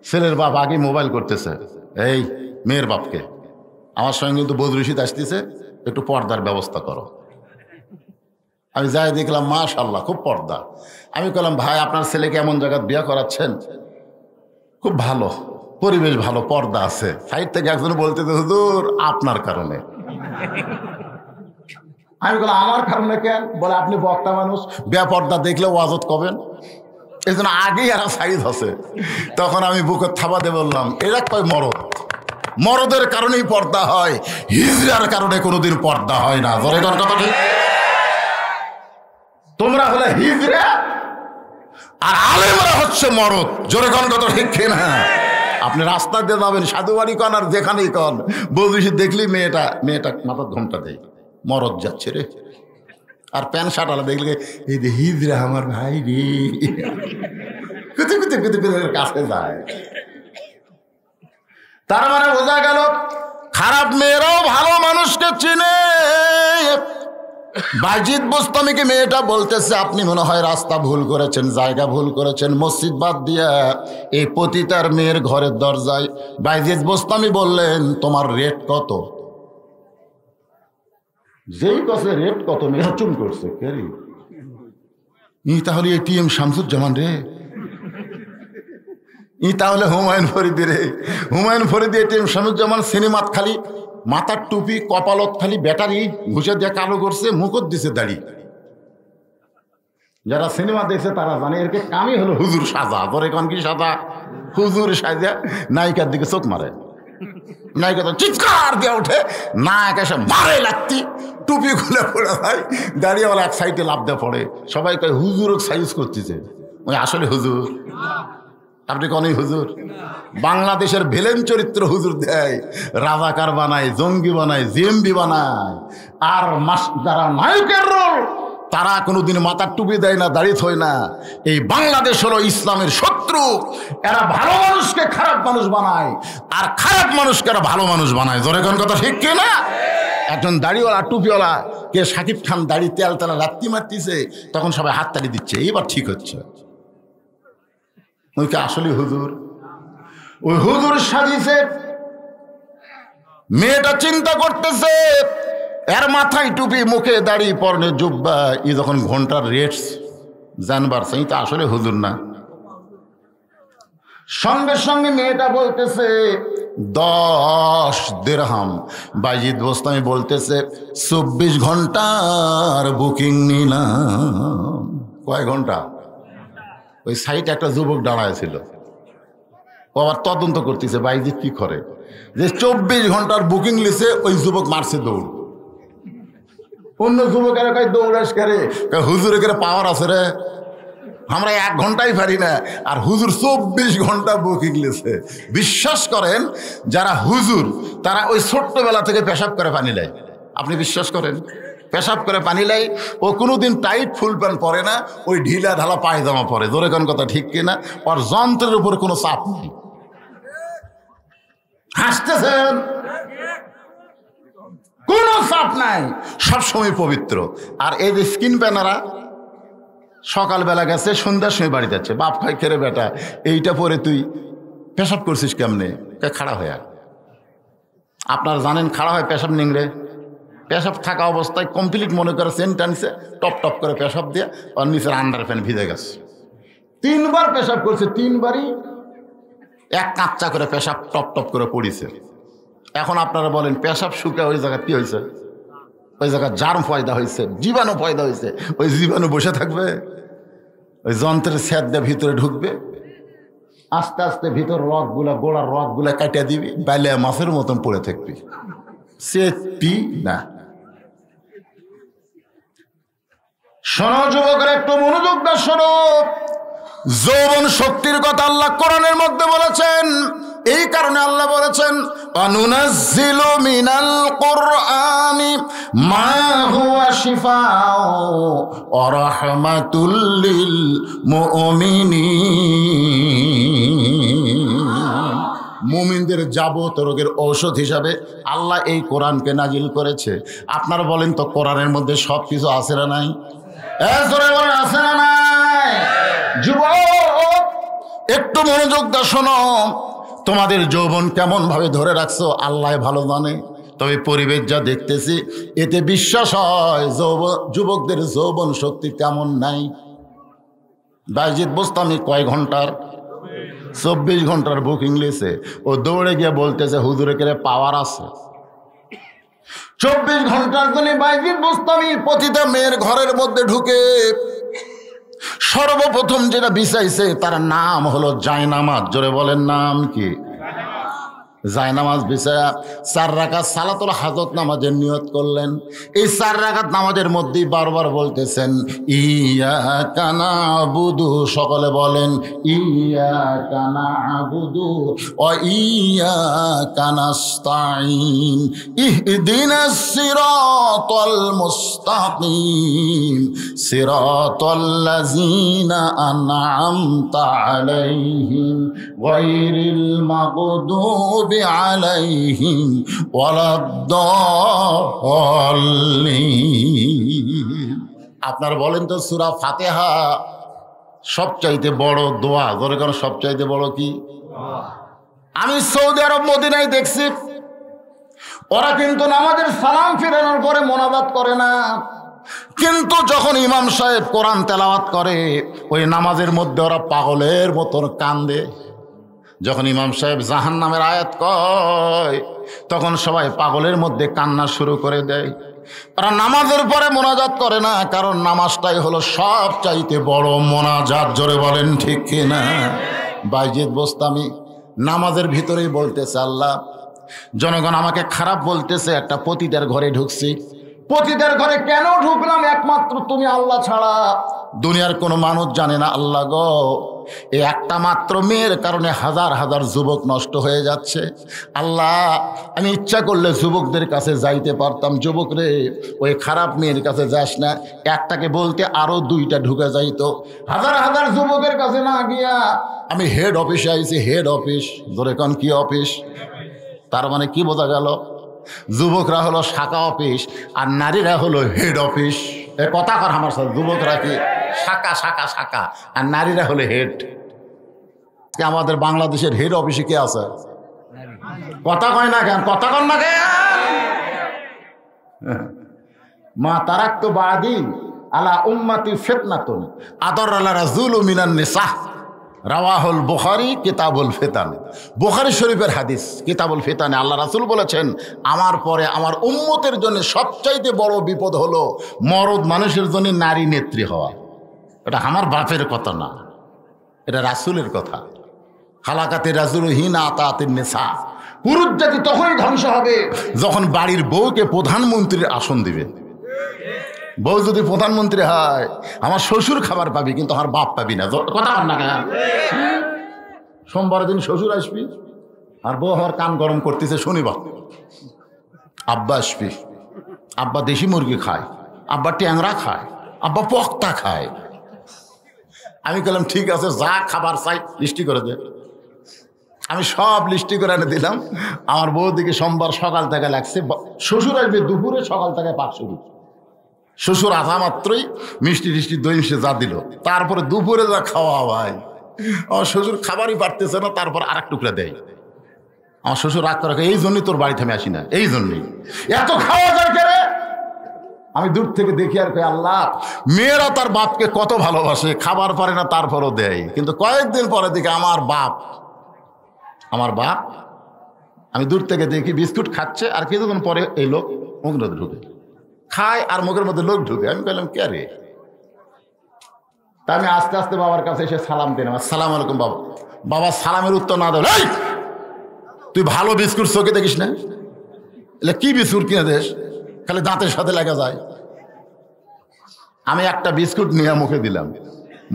ছেলের বাপ আগে মোবাইল করতেছে এই মেয়ের বাপকে, আমার সঙ্গে কিন্তু বদরুশিদ আসতেছে, একটু পর্দার ব্যবস্থা করো। আমি যাই দেখলাম মাশাআল্লাহ খুব পর্দা। আমি বললাম, ভাই আপনার ছেলেকে এমন জায়গায় বিয়া করাচ্ছেন, খুব ভালো পরিবেশ, ভালো পর্দা আছে। সাইড থেকে একজন বলতেছে, হুজুর আপনার কারণে। আমি বললাম, আমার কারণে কেন? বলে আপনি বক্তা মানুষ, বেপর্দা দেখলে ওয়াজত করবেন, এই জন্য আগেই আর সাইজ আছে। তখন আমি বুকের থাবা দিয়ে বললাম, এরা কয় মরদ, মরদের কারণেই পর্দা হয়, হিজড়ার কারণে কোনোদিন পর্দা হয় না। ধরে কোন কথা ঠিক? তোমরা হলে হিজড়া আর আলেমরা হচ্ছে মরদ। জোরে কোন কথা ঠিক কিনা? আপনি রাস্তা দিয়ে যাবেন, সাধুবাড়ি কন আর যেখানেই কন, বৌদিসি দেখলি মেয়েটা মাথার ঘোমটা দেয়, মরদ যাচ্ছে রে। আর প্যান্ট শার্ট আলা দেখলে, এই যে হিজড়া আমার ভাই রে, কাছে যায়। তার মানে বোঝা গেল খারাপ মেয়েরাও ভালো মানুষকে চিনে। বাইজিদ বোস্তামিকে মেয়েটা বলতেছে, আপনি মনে হয় রাস্তা ভুল করেছেন, জায়গা ভুল করেছেন, মসজিদ বাদ দিয়া এই পতিতার মেয়ের ঘরের দরজায়। বাইজিদ বোস্তামি বললেন, তোমার রেট কত? যেই কাছে রেট কত, মেয়েরা চুম করছে, কে রে? ই তাহলে এটিএম শামসুজ্জামান রে, ই তাহলে হুমায়ুন ফরিদি রে, হুমায়ুন ফরিদি এটিএম শামসুজ্জামান। সিনেমাত খালি মাথার টুপি, কপালত খালি ব্যাটারি ঘুষে দিয়ে কালো করছে, মুখত দিছে দাড়ি। যারা সিনেমা দেখছে তারা জানে এর কামই হলো হুজুর সাজা। ধরে কোন কি সাজা? হুজুর সাজা নায়িকার দিকে চোখ মারে, নায়িকা তো চিৎকার দিয়ে ওঠে, নায়ক এসে মারে লাগতি, টুপি খুলে পড়ে যায়, দাঁড়িয়েওয়ালা এক সাইডে লাভ দিয়ে পড়ে। সবাই কয় হুজুর সাইজ করতেছে, ওই আসলে হুজুর। আপনি কোন হুজুর? বাংলাদেশের ভিলেন চরিত্র হুজুর দেয়, রাজাকার বানায়, জঙ্গি বানায়, জিএমবি বানায়। আর যারা নায়কের রোল, তারা কোনোদিন মাথার টুপি দেয় না, দাড়ি থয় না। এই বাংলাদেশ হলো ইসলামের শত্রু। এরা ভালো মানুষকে খারাপ মানুষ বানায়, আর খারাপ মানুষকে এরা ভালো মানুষ বানায়। জোরে কোন কথা ঠিক কি না? একজন দাড়িওয়ালা, টুপিওয়ালা, কে শাকিব খান দাড়ি তেল তেলা রাত্রি মারতিছে, তখন সবাই হাততালি দিচ্ছে, এইবার ঠিক হচ্ছে। ওই কে আসলে হুজুর? ওই হুজুর সাজিছে। মেয়েটা চিন্তা করতেছে, এর মাথায় টুপি, মুখে দাড়ি, পরনে জুব্বা, ই যখন ঘন্টার রেটস জানবার, সেই তো আসলে হুজুর না। সঙ্গে সঙ্গে মেয়েটা বলতেছে 10 দিরহাম। বাইজিদ বোস্তামি বলতেছে 24 ঘন্টার বুকিং নিলাম। কয় ঘন্টা? ওই সাইটে একটা যুবক দাঁড়ায় ছিল, ও আবার তদন্ত করতেছে বাইজিৎ কি করে, যে 24 ঘন্টার বুকিং লিসে ওই যুবক মারছে দৌড়। অন্য যুবকেরা কয় দৌড়াস করে, হুজুরে করে পাওয়ার আছে রে, আমরা 1 ঘন্টাই পারি না, আর হুজুর 24 ঘন্টা বুকিং লিসে। বিশ্বাস করেন যারা হুজুর তারা ওই ছোট্টবেলা থেকে পেশাব করে পানি নেয়। আপনি বিশ্বাস করেন? পেশাব করে পানি লাই, ও কোনোদিন টাইট ফুল প্যান্ট পরে না, ওই ঢিলা ঢালা পায়জামা পরে। জোরে কোন কথা ঠিক কিনা? ওর যন্ত্রের উপর কোনো চাপ নেই। হাসতেছেন? কোনো চাপ নাই, সবসময় পবিত্র। আর এই যে স্কিন প্যানারা সকালবেলা গেছে, সন্ধ্যার সময় বাড়ি যাচ্ছে, বাপ খাই খেরে বেটা এইটা পরে তুই পেশাব করছিস কেমনে? খাড়া হয়ে। আপনারা জানেন খাড়া হয় পেশাব নিংড়ে, পেশাব থাকা অবস্থায় কমপ্লিট মনে করে সেন্ট টানছে, টপ টপ করে পেশাব দিয়ে আর নিচের আন্ডার প্যান্ট ভিজে গেছে। 3 বার পেশাব করছে, 3 বারই এক কাঁচা করে পেশাব টপ টপ করে পড়িছে। এখন আপনারা বলেন পেশাব শুকে ওই জায়গা কি হয়েছে? ওই জায়গা জার্ম পয়দা হয়েছে, জীবাণু পয়দা হয়েছে। ওই জীবাণু বসে থাকবে, ওই যন্ত্রের স্যাদ দিয়ে ভিতরে ঢুকবে, আস্তে আস্তে ভিতর রগগুলা, গোড়ার রগগুলা কাটিয়ে দিবি, বাইলে মাছের মতন পড়ে থাকবি। সে পি না। শোনো যুবকের, একটু মনোযোগ দাও, শোনো। যৌবন শক্তির কথা আল্লাহ কোরআনের মধ্যে বলেছেন। এই কারণে আল্লাহ বলেছেন অনুনাজ্জিলু মিনাল কুরআনি মা হুয়া শিফাউ ওয়া রাহমাতুল লিল মুমিনিন। মুমিনদের যাবত রোগের ঔষধ হিসাবে আল্লাহ এই কোরআনকে নাজিল করেছে। আপনারা বলেন তো কোরআনের মধ্যে সব কিছু আছে না নাই? আছে না নাই? যুবক একটু মনোযোগ দাও, শোনো। তোমাদের যৌবন কেমন ভাবে ধরে রাখছো আল্লাহ ভালো জানে। তবে পরিবেশ যা দেখতেছি এতে বিশ্বাস হয় যুবকদের যৌবন শক্তি তেমন নাই। বাইজিৎ বোস্তামি কয় ঘন্টার? 24 ঘন্টার বুকিং লিছে। ও দৌড়ে গিয়ে বলতেছে হুজুরে করে পাওয়ার আছে। 24 ঘন্টার জন্য বাইজিৎ বোস্তামি প্রতিটা মেয়ের ঘরের মধ্যে ঢুকে সর্বপ্রথম যেটা বিছাইছে তার নাম হলো জায়নামাজ। জোরে বলেন নাম কি? জায়নামাজ বিছায়া 4 রাকাত সালাতুল হাজত নামাজের নিয়ত করলেন। এই 4 রাকাত নামাজের মধ্যেই বারবার বলতেছেন ইয়াকা নাবুদু। সকলে বলেন ইয়াকা নাবুদু ওয়া ইয়াকা নাস্তাঈন ইহদিনাস সিরাতাল মুস্তাকিম সিরাতাল্লাযীনা আন'আমতা আলাইহিম গায়রিল মাগদুবি আলাইহিম ওয়ালাদ-দাল্লিন। আপনারা বলেন তো সূরা ফাতিহা সবচাইতে বড় দোয়া। ধরে কেন সবচাইতে বড় কি? আমি সৌদি আরব মদিনায় দেখছি ওরা কিন্তু নামাজের সালাম ফিরানোর পরে মোনাজাত করে না, কিন্তু যখন ইমাম সাহেব কোরআন তেলাওয়াত করে ওই নামাজের মধ্যে ওরা পাগলের মতন কান্দে। যখন ইমাম সাহেব জাহান্নামের আয়াত কয় তখন সবাই পাগলের মধ্যে কান্না শুরু করে দেয়। তারা নামাজের পরে মোনাজাত করে না, কারণ নামাজটাই হলো সব চাইতে বড় মোনাজাত। জোরে বলেন ঠিক কিনা? বাইজিৎ বোস্তামি নামাজের ভিতরেই বলতেছে আল্লাহ জনগণ আমাকে খারাপ বলতেছে, একটা পতিতার ঘরে ঢুকছি। পতিতার ঘরে কেন ঢুকলাম? একমাত্র তুমি আল্লাহ ছাড়া দুনিয়ার কোনো মানুষ জানে না। আল্লাহ গো, এই একটা মাত্র মেয়ের কারণে হাজার হাজার যুবক নষ্ট হয়ে যাচ্ছে। আল্লাহ আমি ইচ্ছা করলে যুবকদের কাছে যাইতে পারতাম, যুবক রে ওই খারাপ মেয়ের কাছে যাস না, একটাকে বলতে আরো 2টা ঢুকে যাইতো। হাজার হাজার যুবকের কাছে না গিয়া আমি হেড অফিসে আইছি। হেড অফিস, ধরে কোন কি অফিস? তার মানে কি বোঝা গেল? যুবকরা হলো শাখা অফিস আর নারীরা হলো হেড অফিস। এ কথা কর আমার সাথে। যুবকরা কি শাখা শাখা শাখা আর নারীরা হলো হেড। আমাদের বাংলাদেশের হেড অফিসে কে আছে? কথা কয় না কেন? কথা কন না কেন? মা তারাক্তু বাদি আলা উম্মতি ফিতনাতুন আদর আলা রাজুলু মিনান নিসা। রাওয়াহুল বুখারী কিতাবুল ফিতান। বুখারী শরীফের হাদিস কিতাবুল ফিতানে আল্লাহ রাসূল বলেছেন আমার পরে আমার উম্মতের জন্য সবচাইতে বড় বিপদ হলো মরদ মানুষের জন্য নারী নেত্রী হওয়া। এটা আমার বাপের কথা না, এটা রাসূলের কথা। হালাকাতে রাজুল হিনা আতাতের নেশা, পুরুষ জাতি তখনই ধ্বংস হবে যখন বাড়ির বউকে প্রধানমন্ত্রীর আসন দিবে। বউ যদি প্রধানমন্ত্রী হয়, আমার শ্বশুর খাবার পাবি কিন্তু আমার বাপ পাবি না। কথা বল না, সোমবার দিন শ্বশুর আসবি আর বউ আমার কান গরম করতেছে শনিবার। আব্বা আসবি, আব্বা দেশি মুরগি খায়, আব্বা ট্যাংরা খায়, আব্বা পকতা খায়। আমি বললাম ঠিক আছে, যা খাবার চাই লিস্টি করে দে। আমি সব লিস্টি করে এনে দিলাম। আমার বউ দিকে সোমবার সকাল থেকে লাগছে, শ্বশুর আসবে দুপুরে, সকাল থেকে পাক শুরু। শ্বশুর আসা মাত্রই মিষ্টি টিষ্টি দই মিষ্টি যা দিল, তারপরে দুপুরে যা খাওয়া ভাই, আমার শ্বশুর খাবারই পারতেছে না, তারপর আর এক টুকরা দেয়। আমার শ্বশুর রাগ করে, এই জন্যই তোর বাড়িতে আমি আসি না, এই জন্যই এত খাওয়া যায় কেরে। আমি দূর থেকে দেখি আর কই আল্লাহ, মেয়েরা তার বাপকে কত ভালোবাসে, খাবার পারে না তারপরও দেয়। কিন্তু কয়েকদিন পরে দেখি আমার বাপ, আমি দূর থেকে দেখি বিস্কুট খাচ্ছে, আর কিছুক্ষণ পরে এই লোক মুখের মধ্যে ঢুকে খায়, আর মুখের মধ্যে লোক ঢুকে। আমি বললাম কে রে? তা আমি আস্তে আস্তে বাবার কাছে এসে সালাম দিলাম, আসসালাম আলাইকুম বাবা। বাবা সালামের উত্তর না দেয়, তুই ভালো বিস্কুট চোখে দেখিস না? কি বিস্কুট কিনে দেশ, খালি দাঁতের সাথে লেগে যায়। আমি একটা বিস্কুট নিয়ে মুখে দিলাম,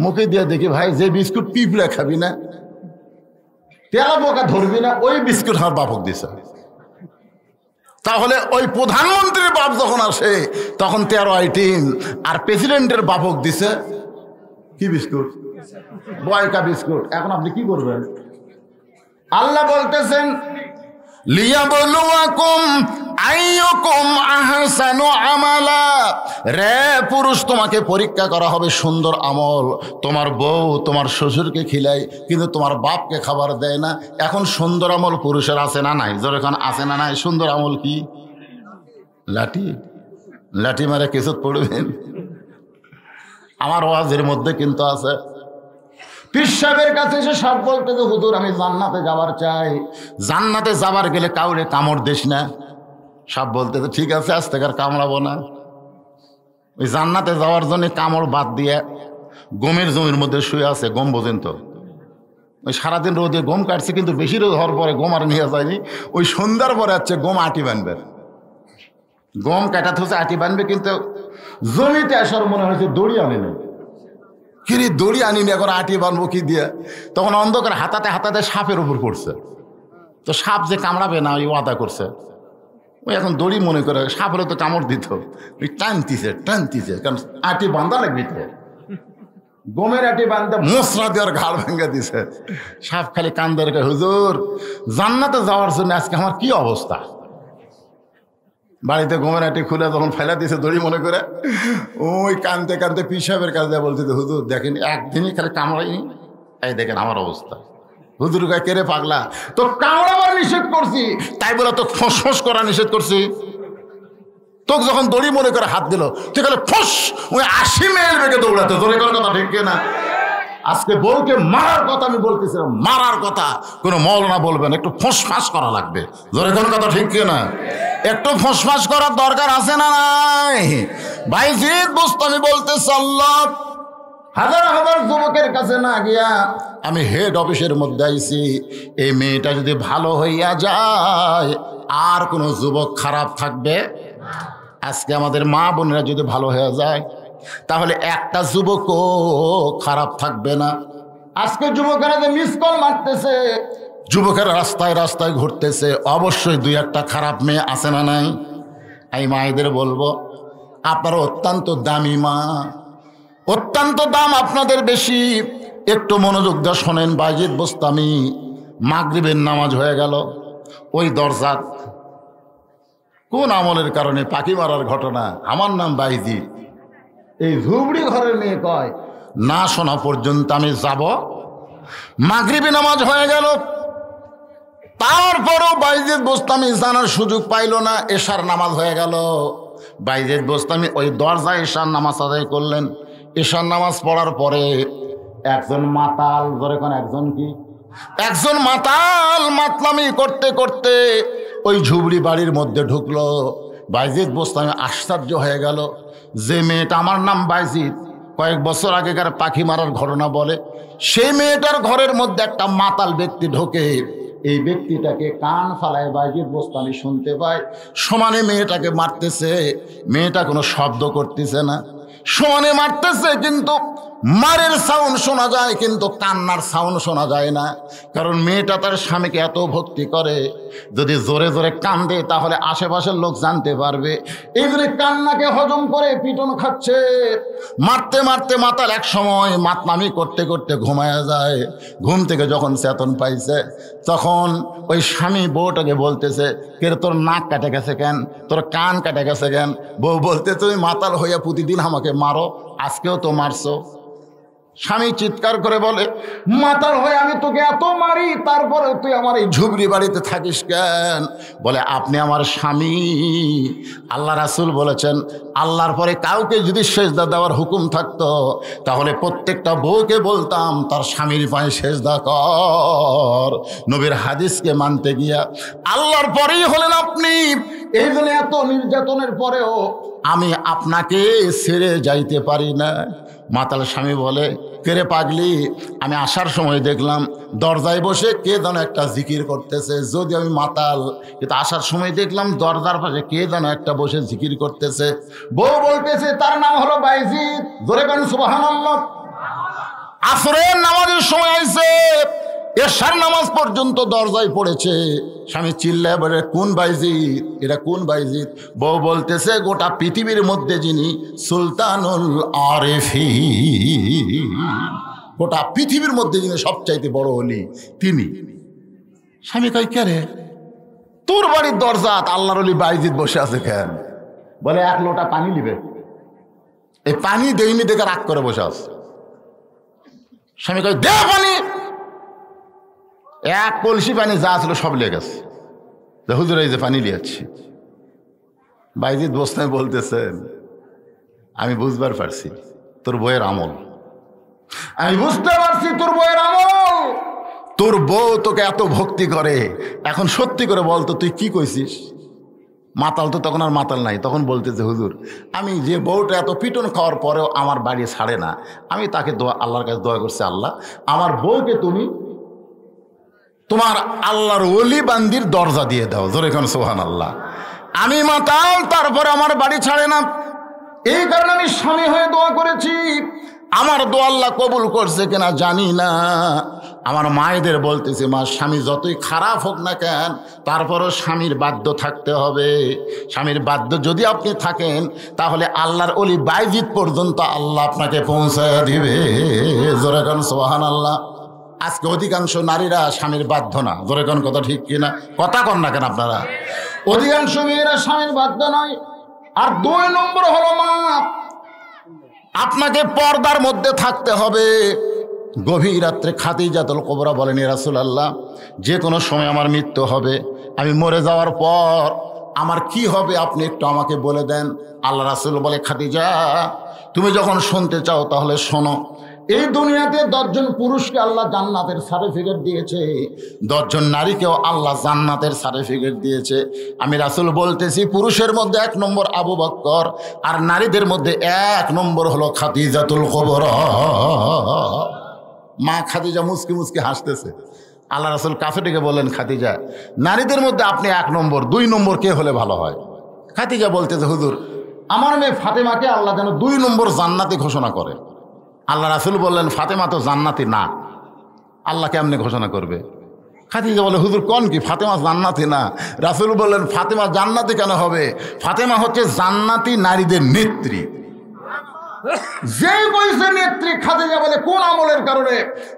মুখে দিয়ে দেখি ভাই, যে বিস্কুট পিঁপড়ে খাবি না, তেলা পোকা ধরবি না, ওই বিস্কুট আমার বাপক দিছে। তাহলে ওই প্রধানমন্ত্রীর বাপ যখন আসে তখন 13 আইটেম, আর প্রেসিডেন্টের বাপক দিছে কি বিস্কুট? বয়কা বিস্কুট। এখন আপনি কি করবেন? আল্লাহ বলতেছেন লিয়াবলুয়াকুম আইয়ুকুম আহসানু আমালা, রে পুরুষ তোমাকে পরীক্ষা করা হবে সুন্দর আমল। তোমার বউ তোমার শ্বশুরকে খিলায় কিন্তু তোমার বাপকে খাবার দেয় না। এখন সুন্দর আমল পুরুষের আছে না নাই? যখন আছে না নাই? সুন্দর আমল কি? লাঠি মারে কিছু পড়বেন। আমার ওয়াজের মধ্যে কিন্তু আছে, পীর সাহেবের কাছে এসে সব বলতে যে হুজুর আমি জান্নাতে যাবার চাই, জান্নাতে যাবার গেলে কাউরে কামড় দিস না। সব বলতে তো ঠিক আছে, আজ থেকে আর কামড়াবো না। ওই জান্নাতে যাওয়ার জন্য কামড় বাদ দিয়ে গমের জমির মধ্যে শুয়ে আছে। গম বোঝেন তো? ওই সারাদিন রোদে গম কাটছে, কিন্তু বেশি রোদ হওয়ার পরে গম আর নিয়ে যায়নি। ওই সন্ধ্যার পরে হচ্ছে গম আটি বানবে, গম কাটাতে হচ্ছে আটি বানবে, কিন্তু জমিতে আসার মনে হয়েছে দড়ি আনে না। কিরে দড়ি আনিনি, এখন আটি বানবো কি দিয়ে? তখন অন্ধকার হাতাতে সাপের উপর পড়ছে। তো সাপ যে কামড়াবে না, ওই ওয়াদা করছে। ওই এখন দড়ি মনে করে, সাপ হলে তো কামড় দিত, ওই টানতিছে, কারণ আটি বান্ধা লাগবে তো। গমের আটি বান্ধা মশলা দেওয়ার ঘাড় ভেঙে দিছে। সাপ খালি কান্দে রেখে, হুজুর জান্নাতে যাওয়ার জন্য আজকে আমার কি অবস্থা। বাড়িতে গমের আটি খুলে যখন ফেলা দিয়েছে দড়ি মনে করে, ওই কানতে পীর সাহেবের কাছে বলছে, হুজুর দেখেন একদিনই খালি কামড়াইনি, এই দেখেন আমার অবস্থা। হুজুর গায়ে কেড়ে পাগলা, তো কামড়াবার নিষেধ করছি, তাই বলে তো ফোঁস করা নিষেধ করছি? তোকে যখন দড়ি মনে করে হাত দিল, ঠিক আছে ফোঁস, ওই 80 মাইল বেগে দৌড়াতে। তোর কোনো কথা ঠিক না? আজকে বউকে মারার কথা আমি বলতেছিলাম, মারার কথা কোনো মৌলানা বলবেন, একটু ফোঁস করা লাগবে। জোরে কোনো কথা ঠিক না? একটু ফোঁস করার দরকার আছে না নাই? বাইজিদ বুস্তামি বলতেছে, আল্লাহ হাজার যুবকের কাছে না গিয়া আমি হেড অফিসের মধ্যে আইছি। এই মেয়েটা যদি ভালো হইয়া যায়, আর কোনো যুবক খারাপ থাকবে? আজকে আমাদের মা বোনেরা যদি ভালো হয়ে যায়, তাহলে একটা যুবকও খারাপ থাকবে না। আজকে যুবকেরা যে মিস কল মারতেছে, যুবকেরা রাস্তায় ঘুরতেছে, অবশ্যই 2-1টা খারাপ মেয়ে আছে না নাই? এই মায়েদের বলবো, আপনারা অত্যন্ত দামি মা, অত্যন্ত দাম আপনাদের বেশি। একটু মনোযোগ দিয়ে শোনেন। বাইজিদ বোস্তামি, মাগরিবের নামাজ হয়ে গেল, ওই দরজা কোন আমলের কারণে পাখি মারার ঘটনা, আমার নাম বাইজিদ, এই ঝুবড়ি ঘরের মেয়ে কয় না শোনা পর্যন্ত আমি যাব। মাগরিবি নামাজ হয়ে গেল, তারপরও বাইজিদ বোস্তামি জানার সুযোগ পাইল না। এশার নামাজ হয়ে গেল, বাইজিদ বোস্তামি ওই দরজায় এশার নামাজ আদায় করলেন। এশার নামাজ পড়ার পরে একজন মাতাল, একজন মাতাল মাতলামি করতে করতে ওই ঝুবড়ি বাড়ির মধ্যে ঢুকলো। বাইজিদ বোস্তামি আশ্চর্য হয়ে গেল, যে মেয়েটা আমার নাম বাইজিদ, কয়েক বছর আগেকার পাখি মারার ঘটনা বলে, সেই মেয়েটার ঘরের মধ্যে একটা মাতাল ব্যক্তি ঢোকে। এই ব্যক্তিটাকে কান ফালায় বাইজিদ বোস্তামি শুনতে পায়, সমানে মেয়েটাকে মারতেছে। মেয়েটা কোনো শব্দ করতেছে না, সমানে মারতেছে, কিন্তু মারের সাউন্ড শোনা যায় কিন্তু কান্নার সাউন্ড শোনা যায় না। কারণ মেয়েটা তার স্বামীকে এত ভক্তি করে, যদি জোরে জোরে কান্দে তাহলে আশেপাশের লোক জানতে পারবে। এই জন্য কান্নাকে হজম করে পিটন খাচ্ছে। মারতে মারতে মাতাল এক সময় মাতনামি করতে করতে ঘুমায়া যায়। ঘুম থেকে যখন চেতন পাইছে, তখন ওই স্বামী বউটাকে বলতেছে, কে রে তোর নাক কাটে গেছে কেন, তোর কান কাটে গেছে কেন? বউ বলতে, তুমি মাতাল হইয়া প্রতিদিন আমাকে মারো, আজকেও তো মারছো। স্বামী চিৎকার করে বলে, মাতাল হয়ে আমি তোকে এত মারি, তারপরে তুই আমার এই ঝুবড়ি বাড়িতে থাকিস কেন? বলে, আপনি আমার স্বামী। আল্লাহ রাসূল বলেছেন, আল্লাহর পরে কাউকে যদি সেজদা দেওয়ার হুকুম থাকতো, তাহলে প্রত্যেকটা বউকে বলতাম তার স্বামীর পায়ে সেজদা কর। নবীর হাদিসকে মানতে গিয়া আল্লাহর পরেই হলেন আপনি। এই জন্য এত নির্যাতনের পরেও আমি আপনাকে ছেড়ে যাইতে পারি না। মাতাল স্বামী বলে, কেরে পাগলি, আমি আসার সময় দেখলাম দরজায় বসে কে যেন একটা জিকির করতেছে। যদি আমি মাতাল, কিন্তু আসার সময় দেখলাম দরজার পাশে কে যেন একটা বসে জিকির করতেছে। বউ বলতেছে, তার নাম হলো বাইজিদ। জোরে বলেন সুবহানাল্লাহ। আসরের নামাজের সময় আইছে, এশার নামাজ পর্যন্ত দরজায় পড়েছে। স্বামী চিল্লায় বলে, কোন বাইজিদ, এটা কোন বাইজিদ? বউ বলতেছে, গোটা পৃথিবীর মধ্যে যিনি সুলতানুল আরিফিন, গোটা পৃথিবীর মধ্যে যিনি সবচাইতে বড় অলি, তিনি। স্বামী কয়, কে রে? তোর বাড়ির দরজাত আল্লাহর অলি বাইজিদ বসে আছে কেন? বলে, এক লোটা পানি নিবে। এই পানি দেইনি দেখে রাগ করে বসে আছে। স্বামী কয়, দে পানি। এক কলসি পানি যা ছিল সব লেগে গেছে। হুজুর, এই যে পানি লিয়াচ্ছি। বাইজিদ বোস্তামি বলতেছেন, আমি বুঝবার পারছি তোর বইয়ের আমল, আমি বুঝতে পারছি তোর বইয়ের আমল। তোর বউ তোকে এত ভক্তি করে, এখন সত্যি করে বলতো তুই কি কইছিস? মাতাল তো তখন আর মাতাল নাই, তখন বলতেছে, হুজুর, আমি যে বউটা এত পিটন খাওয়ার পরেও আমার বাড়ি ছাড়ে না, আমি তাকে আল্লাহর কাছে দোয়া করছি, আল্লাহ আমার বউকে তুমি তোমার আল্লাহর ওলি বান্দির দরজা দিয়ে দাও। জোরে কোন সুবহানাল্লাহ। আমি মাতাল, তারপরে আমার বাড়ি ছাড়ে না, এই কারণে আমি স্বামী হয়ে দোয়া করেছি। আমার দোয়া আল্লাহ কবুল করছে কিনা জানি না। আমার মায়েদের বলতেছে, মা, স্বামী যতই খারাপ হোক না কেন, তারপরও স্বামীর বাধ্য থাকতে হবে। স্বামীর বাধ্য যদি আপনি থাকেন, তাহলে আল্লাহর ওলি বাইজিদ পর্যন্ত আল্লাহ আপনাকে পৌঁছায় দিবে। জোরে কোন সুবহানাল্লাহ। আজকে অধিকাংশ নারীরা স্বামীর বাধ্য না। জোরে কোন কথা ঠিক কিনা? কথা কন না কেন আপনারা? অধিকাংশ মেয়েরা স্বামীর বাধ্য নয়। আর 2 নম্বর হলো, মা, আপনাকে পর্দার মধ্যে থাকতে হবে। গভীর রাত্রে খাদিজাতুল কুবরা বলেন, ইয়া রাসূলুল্লাহ, যে কোনো সময় আমার মৃত্যু হবে, আমি মরে যাওয়ার পর আমার কি হবে আপনি একটু আমাকে বলে দেন। আল্লাহ রাসূল বলে, খাদিজা, তুমি যখন শুনতে চাও তাহলে শোনো। এই দুনিয়াতে 10 জন পুরুষকে আল্লাহ জান্নাতের সার্টিফিকেট দিয়েছে, 10 জন নারীকেও আল্লাহ জান্নাতের সার্টিফিকেট দিয়েছে। আমি রাসূল বলতেছি, পুরুষের মধ্যে 1 নম্বর আবু বকর, আর নারীদের মধ্যে 1 নম্বর হলো খাদিজাতুল কুবরা। মা খাদিজা মুচকি মুচকি হাসতেছে। আল্লাহ রাসূল কাছে ডেকে বললেন, খাদিজা, নারীদের মধ্যে আপনি 1 নম্বর, 2 নম্বর কে হলে ভালো হয়? খাদিজা বলতেছে, হুজুর, আমার মেয়ে ফাতেমাকে আল্লাহ যেন 2 নম্বর জান্নাতি ঘোষণা করে। আল্লাহ রাসূল বললেন, ফাতেমা তো জান্নাতি না, আল্লাহ কেমনে ঘোষণা করবে? খাদিজা বলে, হুজুর কোন কি, ফাতেমা জান্নাতি না। রাসূল বললেন, ফাতেমা জান্নাতি কেন হবে? ফাতেমা হচ্ছে জান্নাতি নারীদের নেত্রী। যেই বয়সে নেত্রী, খাদিজা বলে, কোন আমলের কারণে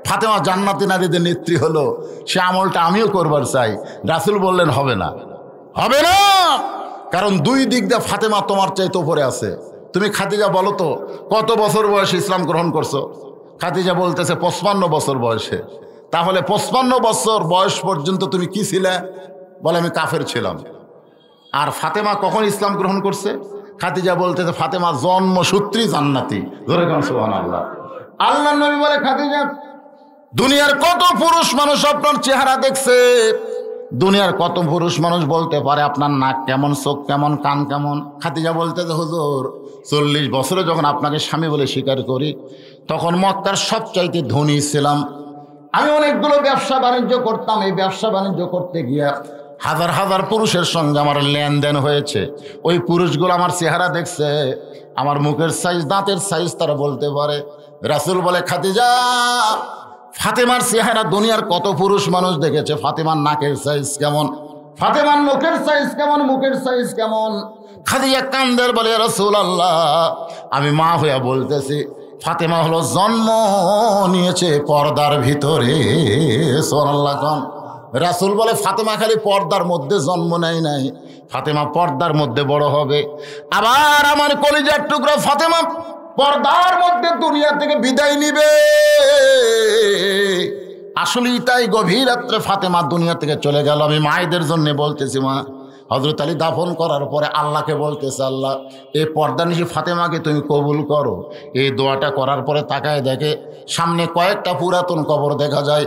ফাতেমা জান্নাতি নারীদের নেত্রী হলো? সে আমলটা আমিও করবার চাই। রাসূল বললেন, হবে না, হবে না, কারণ 2 দিক দিয়ে ফাতেমা তোমার চাইতে উপরে আছে। তুমি খাদিজা বলো তো, কত বছর বয়সে ইসলাম গ্রহণ করছো? খাদিজা বলতেছে 55 বছর বয়সে। তাহলে 55 বছর বয়স পর্যন্ত তুমি কি ছিলে? বলে, আমি কাফের ছিলাম। আর ফাতেমা কখন ইসলাম গ্রহণ করছে? খাদিজা বলতেছে, ফাতেমা জন্মসূত্রেই জান্নাতি। ধরে কোন সুবহানাল্লাহ। আল্লাহর নবী বলে, খাদিজা, দুনিয়ার কত পুরুষ মানুষ আপনার চেহারা দেখছে, দুনিয়ার কত পুরুষ মানুষ বলতে পারে আপনার নাক কেমন, চোখ কেমন, কান কেমন। খাদিজা বলতেছে, হুজুর, 40 বছরে যখন আপনাকে স্বামী বলে স্বীকার করি, তখন মক্কার সবচাইতে ধনী ছিলাম। আমি অনেকগুলো ব্যবসা বাণিজ্য করতাম। এই ব্যবসা বাণিজ্য করতে গিয়া হাজার হাজার পুরুষের সঙ্গে আমার লেনদেন হয়েছে। ওই পুরুষগুলো আমার চেহারা দেখছে, আমার মুখের সাইজ, দাঁতের সাইজ তারা বলতে পারে। রাসূল বলে, খাদিজা, ফাতেমার চেহারা দুনিয়ার কত পুরুষ মানুষ দেখেছে, ফাতেমার নাকের সাইজ কেমন, ফাতেমার মুখের সাইজ কেমন, মুখের সাইজ কেমন। খাদিজা কান্দের বলে, রাসূলুল্লাহ, আমি মা হইয়া বলতেছি, ফাতেমা হলো জন্ম নিয়েছে পর্দার ভিতরে। সুবহানাল্লাহ। রাসূল বলে, ফাতেমা খালি পর্দার মধ্যে জন্ম নেয় নাই, ফাতেমা পর্দার মধ্যে বড় হবে। আবার আমার কলিজার টুকরা ফাতেমা পর্দার মধ্যে দুনিয়া থেকে বিদায় নিবে। আসলেই তাই, গভীর রাত্রে ফাতেমা দুনিয়া থেকে চলে গেল। আমি মায়েদের জন্য বলতেছি, মা, হযরত আলী দাফন করার পরে আল্লাহকে বলতেছে, আল্লাহ, এই পর্দানিশী ফাতেমাকে তুমি কবুল করো। এই দোয়াটা করার পরে তাকায় দেখে সামনে কয়েকটা পুরাতন কবর দেখা যায়।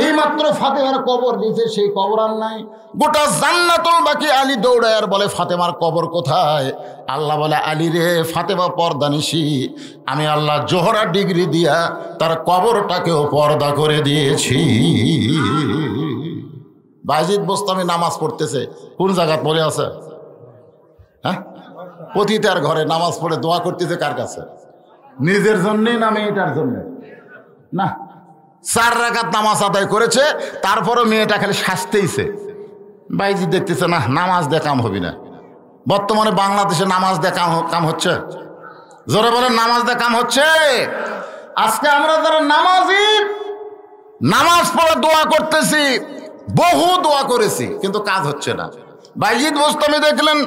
এইমাত্র ফাতেমার কবর দিয়েছে, সেই কবর আর নাই। গোটা জান্নাতুল বাকি আলী দৌড়ায় আর বলে, ফাতেমার কবর কোথায়? আল্লাহ বলে, আলী রে, ফাতেমা পর্দানিশী, আমি আল্লাহ জোহরা ডিগ্রি দিয়া তার কবরটাকেও পর্দা করে দিয়েছি। বায়েজিদ বোস্তামি নামাজ পড়তেছে, কোন জায়গা পড়ে আছে? হ্যাঁ, পতিতার ঘরে নামাজ পড়ে দোয়া করতেছে কার কাছে? নিজের জন্যে না মেয়েটার জন্য? না, 4 রাকাত নামাজ আদায় করেছে, তারপরও মেয়েটা খালি শাস্তেইছে। বায়েজিদ দেখতেছে, না, নামাজ দিয়ে কাম হবি না। বর্তমানে বাংলাদেশে নামাজ দিয়ে কাম হচ্ছে। জোরে বলেন, নামাজ দিয়ে কাম হচ্ছে। আজকে আমরা যারা নামাজি, নামাজ পড়ে দোয়া করতেছি, বহু দোয়া করেছি, কিন্তু কাজ হচ্ছে না। বায়েজিদ বোস্তামি দেখলেন,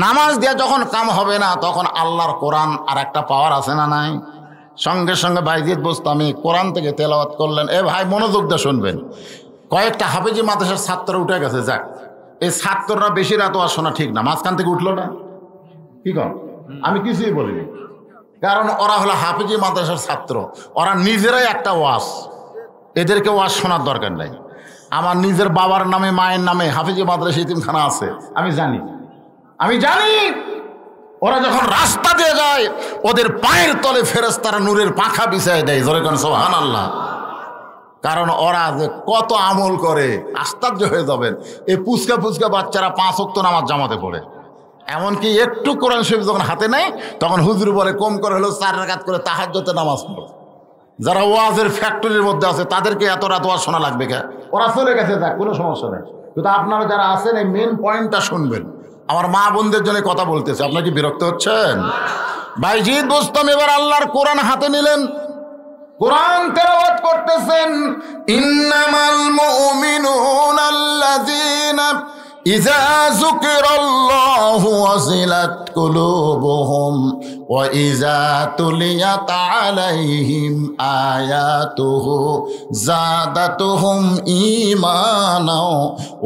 নামাজ দিয়ে যখন কাম হবে না, তখন আল্লাহর কোরআন আর একটা পাওয়ার আছে না নাই? সঙ্গে সঙ্গে বায়েজিদ বোস্তামি কোরআন থেকে তেলাওয়াত করলেন। এ ভাই, মনোযোগ দিয়ে শুনবেন। কয়েকটা হাফেজি মাদ্রাসার ছাত্র উঠে গেছে, যাক, এই ছাত্ররা বেশি রাত ওয়াজ শোনা ঠিক না, মাঝখান থেকে উঠলো না, কি কর? আমি কিছুই বলিনি, কারণ ওরা হলো হাফেজি মাদ্রাসার ছাত্র, ওরা নিজেরাই একটা ওয়াজ, এদেরকে ওয়াজ শোনার দরকার নাই। আমার নিজের বাবার নামে, মায়ের নামে হাফেজি মাদ্রাসা ইতিমখানা আছে, আমি জানি। ওরা যখন রাস্তা দিয়ে যায়, ওদের পায়ের তলে ফেরেশতারা নূরের পাখা বিছায় দেয়। জোরে কোন সুবহানাল্লাহ। কারণ ওরা যে কত আমল করে, আশ্চর্য হয়ে যাবেন। এই পুচকা বাচ্চারা 5 ওয়াক্ত নামাজ জামাতে পড়ে, এমনকি একটু কোরআন শরীফ যখন হাতে নেয়, তখন হুজুর বলে, কম করে হলেও 4 রাকাত করে তাহাজ্জুদে নামাজ পড়ে। যারা ওয়াজের ফ্যাক্টরির মধ্যে আছে, তাদেরকে এত রাত ওয়াজ শোনা লাগবে কে? ওরা চলে গেছে, যাক, কোনো সমস্যা নেই। কিন্তু আপনারা যারা আছেন, এই মেন পয়েন্টটা শুনবেন। আমার মা বোনদের জন্য কথা বলতেছে, আপনারা কি বিরক্ত হচ্ছেন? বায়েজিদ বোস্তামি এবার আল্লাহর কোরআন হাতে নিলেন, কোরআন তেলাওয়াত করতেছেন। ইন্নামাল মুমিনুনা আল্লাযীনা ইযা যুকিরাল্লাহু ওয়াজিলাত কুলুবুহুম ওয়া ইযা তুলিয়াত আলাইহিম আয়াতুহু যাদাতুহুম ঈমানাও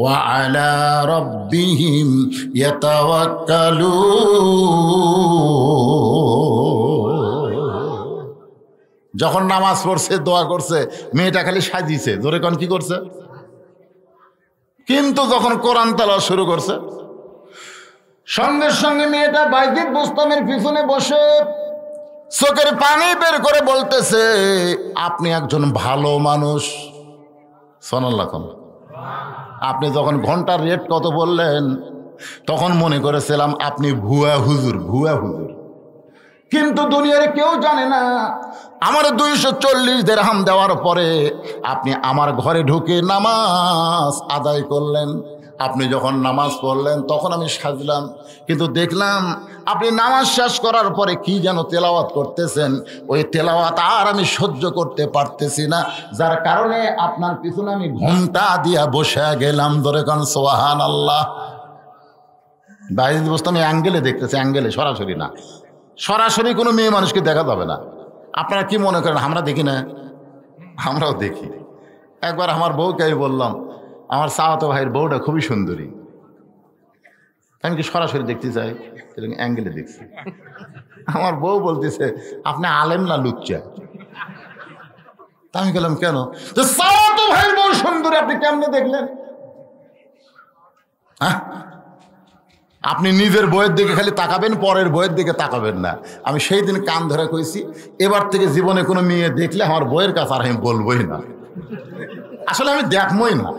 ওয়া আলা রাব্বিহিম ইয়াতাওয়াক্কালুন। যখন নামাজ পড়ছে, দোয়া করছে, মেয়েটা খালি সাজিয়েছে, ধরে কোন কি করছে? কিন্তু যখন কোরআন তেলাওয়াত শুরু করছে, সঙ্গে সঙ্গে মেয়েটা বায়েজিদ বোস্তামের পিছনে বসে চোখের পানি বের করে বলতেছে, আপনি একজন ভালো মানুষ। সুবহানাল্লাহ। আপনি যখন ঘন্টার রেট কত বললেন, তখন মনে করেছিলাম আপনি ভুয়া হুজুর। কিন্তু দুনিয়ার কেউ জানে না, আমার 240 দিরহাম দেওয়ার পরে আপনি আমার ঘরে ঢুকে নামাজ আদায় করলেন। আপনি যখন নামাজ পড়লেন, তখন আমি সাজলাম, কিন্তু দেখলাম আপনি নামাজ শেষ করার পরে কি যেন তেলাওয়াত করতেছেন। ওই তেলাওয়াত আর আমি সহ্য করতে পারতেছি না, যার কারণে আপনার পিছনে আমি ঘন্টা দিয়া বসে গেলাম। ধরে কান সুবহানাল্লাহ। বায়েজিদ বোস্তামি অ্যাঙ্গেলে দেখতেছে, অ্যাঙ্গেলে, সরাসরি না। সরাসরি কোনো মেয়ে মানুষকে দেখা যাবে না। আপনারা কি মনে করেন আমরা দেখি না? আমরাও দেখি। একবার আমার বউকে আমি বললাম, আমার চাচাতো ভাইয়ের বউটা খুবই সুন্দরী, আমি কি সরাসরি দেখতে চাই? অ্যাঙ্গেলে দেখছি। আমার বউ বলতেছে, আপনি আলেম না লুচ্চা? আমি গেলাম, কেন? চাচাতো ভাইয়ের বউ সুন্দরী, আপনি কেমনে দেখলেন? হ্যাঁ, আপনি নিজের বইয়ের দিকে খালি তাকাবেন, পরের বইয়ের দিকে তাকাবেন না। আমি সেই দিন কান ধরে কইছি, এবার থেকে জীবনে কোনো মেয়ে দেখলে আমার বইয়ের কাছে আর আমি বলবোই না। আসলে আমি দেখবই না,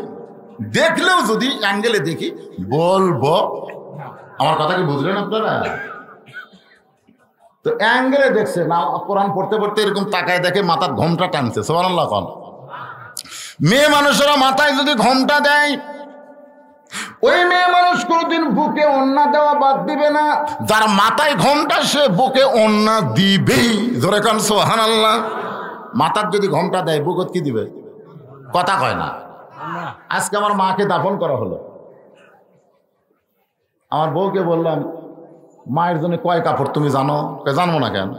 দেখলেও যদি অ্যাঙ্গেলে দেখি বলবো। আমার কথা কি বুঝলেন আপনারা? তো অ্যাঙ্গেলে দেখছে না, কোরআন পড়তে পড়তে এরকম তাকায় দেখে মাথার ঘোমটা টানছে। সুবহানাল্লাহ কোন মেয়ে মানুষেরা মাথায় যদি ঘোমটা দেয়, ওই মেয়ে মানুষ কোনদিন বুকে ওড়না দেওয়া বাদ দিবে না। যার মাথায় ঘোমটা সে বুকে ওড়না দিবেই। জোরে কান সুবহানাল্লাহ। মাথার যদি ঘোমটা দেয় বুকত কি দিবে? কথা কয় না। আজকে আমার মাকে দাফন করা হলো, আমার বউকে বললাম মায়ের জন্য কয় কাপড় তুমি জানো? জানবো না কেন?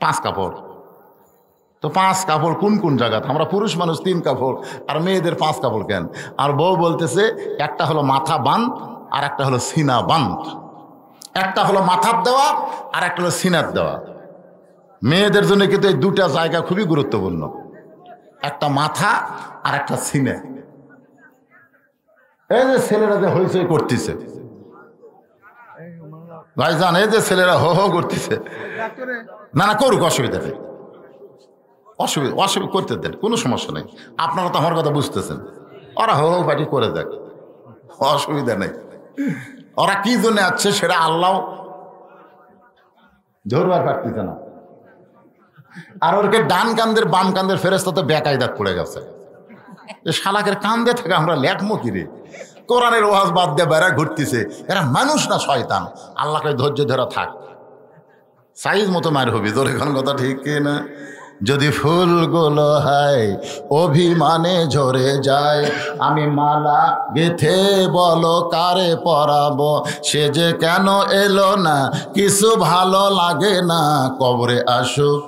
5 কাপড়। তো 5 কাপড় কোন কোন জায়গাতে? আমরা পুরুষ মানুষ 3 কাপড়, আর মেয়েদের 5 কাপড় কেন? আর বউ বলতেছে একটা হলো মাথা বাঁধ আর একটা হলো সিনা বাঁধ। একটা হলো মাথার দেওয়া আর একটা হলো সিনার দেওয়া। মেয়েদের জন্য কিন্তু এই দুটা জায়গা খুবই গুরুত্বপূর্ণ, একটা মাথা আর একটা সিনে। এই যে ছেলেরা যে হইচই করতেছে ভাইজান, এই যে ছেলেরা হো হো করতেছে, না না করুক, অসুবিধা নেই, অসুবিধা করতে দেন, কোনো সমস্যা নেই। আপনারা তো আমার কথা বুঝতেছেন। ওরা হো হো পাটি করে দেখ, অসুবিধা নেই। ওরা কি জন্য আছে সেটা আল্লাহ ধরবার পারতেছে না। আর ওরকে ডান কান্দের বাম কান্দের ফেরেশতা তো বেকায়দাত পড়ে গেছে। শালাকের কান্দে থাকে আমরা লেখমো কি রে? কোরআনের ওয়াজ বাদ দিয়ে বেড়া ঘুরতেছে। এরা মানুষ না শয়তান। আল্লাহকে ধৈর্য ধরা থাক, সাইজ মতো মার হবি। তোর এখন কথা ঠিক না? যদি ফুলগুলো হয় অভিমানে ঝরে যায়, আমি মালা গেথে বলো কারে পরাবো, সে যে কেন এলো না, কিছু ভালো লাগে না, কবরে আসুক।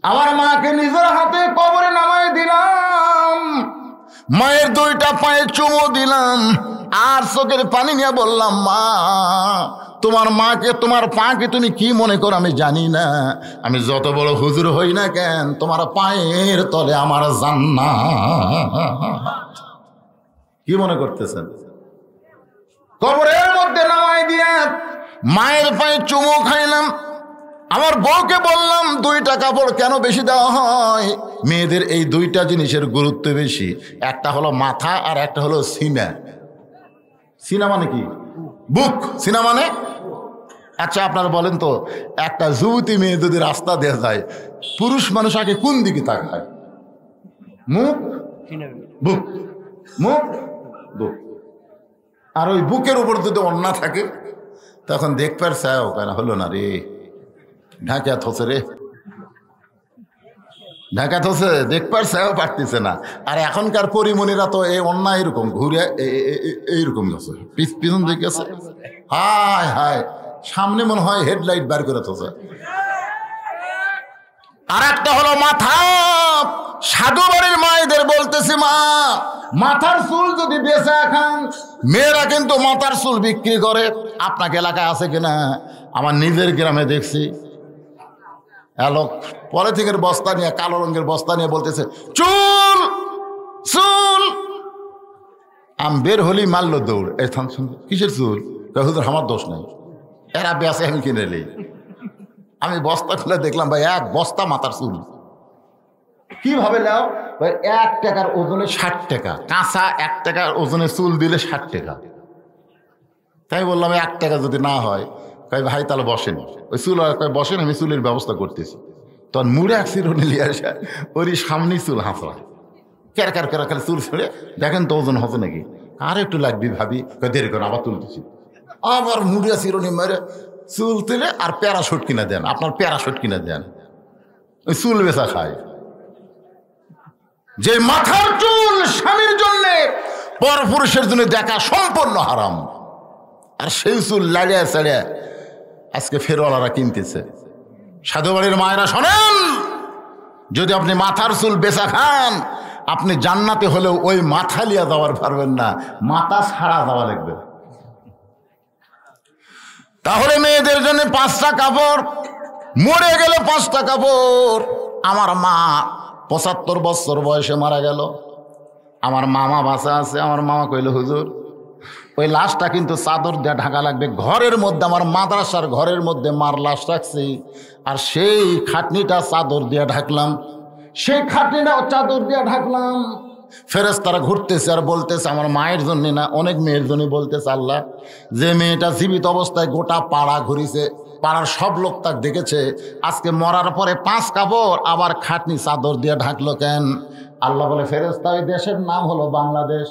আমার মাকে নিজের হাতে কবরে নামায় দিলাম, মায়ের 2টা পায়ে চুমু দিলাম, আর চোখের পানি নিয়ে বললাম মা, তোমার মাকে, তোমার পাকে তুমি কি মনে করো আমি জানি না। আমি যত বড় হুজুর হই না কেন, তোমার পায়ের তলে আমার জান্নাত। কি মনে করতেছেন? কবরের মধ্যে নামাই দিয়ে মায়ের পায়ে চুমু খাইলাম। আমার বউকে বললাম 2টা কাপড় কেন বেশি দেওয়া হয়? মেয়েদের এই 2টা জিনিসের গুরুত্ব বেশি। একটা হলো মাথা আর একটা হলো সিনা। সিনা মানে কি? বুক। সিনা মানে? আচ্ছা আপনারা বলেন তো, একটা যুবতী মেয়ে যদি রাস্তা দেওয়া যায়, পুরুষ মানুষ আগে কোন দিকে তাকায়? মুখ, বুক, মুখ, বুক। আর ওই বুকের উপর যদি ওড়না থাকে তখন দেখবার চাও কেন হলো না রে, ঢাকা থসে রে, ঢাকা থসে, দেখবার চাও পারতেছে না। আর এখনকার পরিমণিরা তো এই অন্যা এরকম ঘুরে এইরকম গেছে, পিছন দিকে গেছে, হায় হায়, সামনে মনে হয় হেডলাইট বার করে থসে। আর একটা হলো মাথা। সাধু বাড়ির মায়েদের বলতেছি, মা মাথার চুল যদি বেচা খান, মেয়েরা কিন্তু মাথার চুল বিক্রি করে। আপনাকে এলাকায় আছে কিনা? আমার নিজের গ্রামে দেখছি, লোক পলিথিনের বস্তা নিয়ে, কালো রঙের বস্তা নিয়ে বলতেছে চুল চুল। আমি বের হলি মারলো দৌড়, এই থাম, কিসের চুল? হুজুর আমার দোষ নাই, এরা বেঁচে আমি কিনে এলি। আমি বস্তা খুলে দেখলাম ভাই 1 বস্তা মাথার চুল। কিভাবে নাও ভাই? 1 টাকার ওজনে 60 টাকা, কাঁচা 1 টাকার ওজনে চুল দিলে 60 টাকা। তাই বললাম 1 টাকা যদি না হয়, কই ভাই তাহলে বসেন, ওই চুল বসেন, আমি চুলের ব্যবস্থা করতেছি। তখন মুড়ে এক চিরুনি নিয়ে আসা, ওরই সামনে চুল হাঁচড়া, কেরা কেরা কেরা খালি চুল ছেড়ে দেখেন তো ওজন হতো নাকি, আর একটু লাগবি ভাবি, দেরি করে আবার তুলতেছি, আবার মুড়ে চিরুনি মেরে চুল তুলে আর প্যারাশুট কিনে দেন, আপনার প্যারাশুট কিনে দেন, ওই চুল বেচা খায়। যে মাথার চুল স্বামীর জন্যে পরপুরুষের জন্য দেখা সম্পূর্ণ হারাম, আর সেই চুল লাড়িয়া চাড়িয়া আজকে ফেরওয়ালারা কিনতেছে। সাধু বাড়ির মায়েরা শোনেন, যদি আপনি মাথার চুল বেচা খান, আপনি জান্নাতে হলেও ওই মাথা লিয়া যাওয়ার পারবেন না, মাথা ছাড়া যাওয়া লাগবে। তাহলে মেয়েদের জন্য 5টা কাপড়, মরে গেলে 5টা কাপড়। আমার মা 75 বছর বয়সে মারা গেল, আমার মামা বাসা আছে, আমার মামা কইল হুজুর ওই লাশটা কিন্তু চাদর দিয়ে ঢাকা লাগবে। ঘরের মধ্যে, আমার মাদ্রাসার ঘরের মধ্যে মার লাশ রাখছি, আর সেই খাটনিটা চাদর দিয়ে ঢাকলাম, সেই খাটনিটা চাদর দিয়ে ঢাকলাম। ফেরেশতারা ঘুরতেছে আর বলতেছে আমার মায়ের জন্য না, অনেক মেয়ের জন্য বলতেছে আল্লাহ, যে মেয়েটা জীবিত অবস্থায় গোটা পাড়া ঘুরিছে, পাড়ার সব লোক তাক দেখেছে, আজকে মরার পরে 5 কাপড় আবার খাটনি চাদর দিয়ে ঢাকলো কেন? আল্লাহ বলে ফেরেশতা ওই দেশের নাম হলো বাংলাদেশ।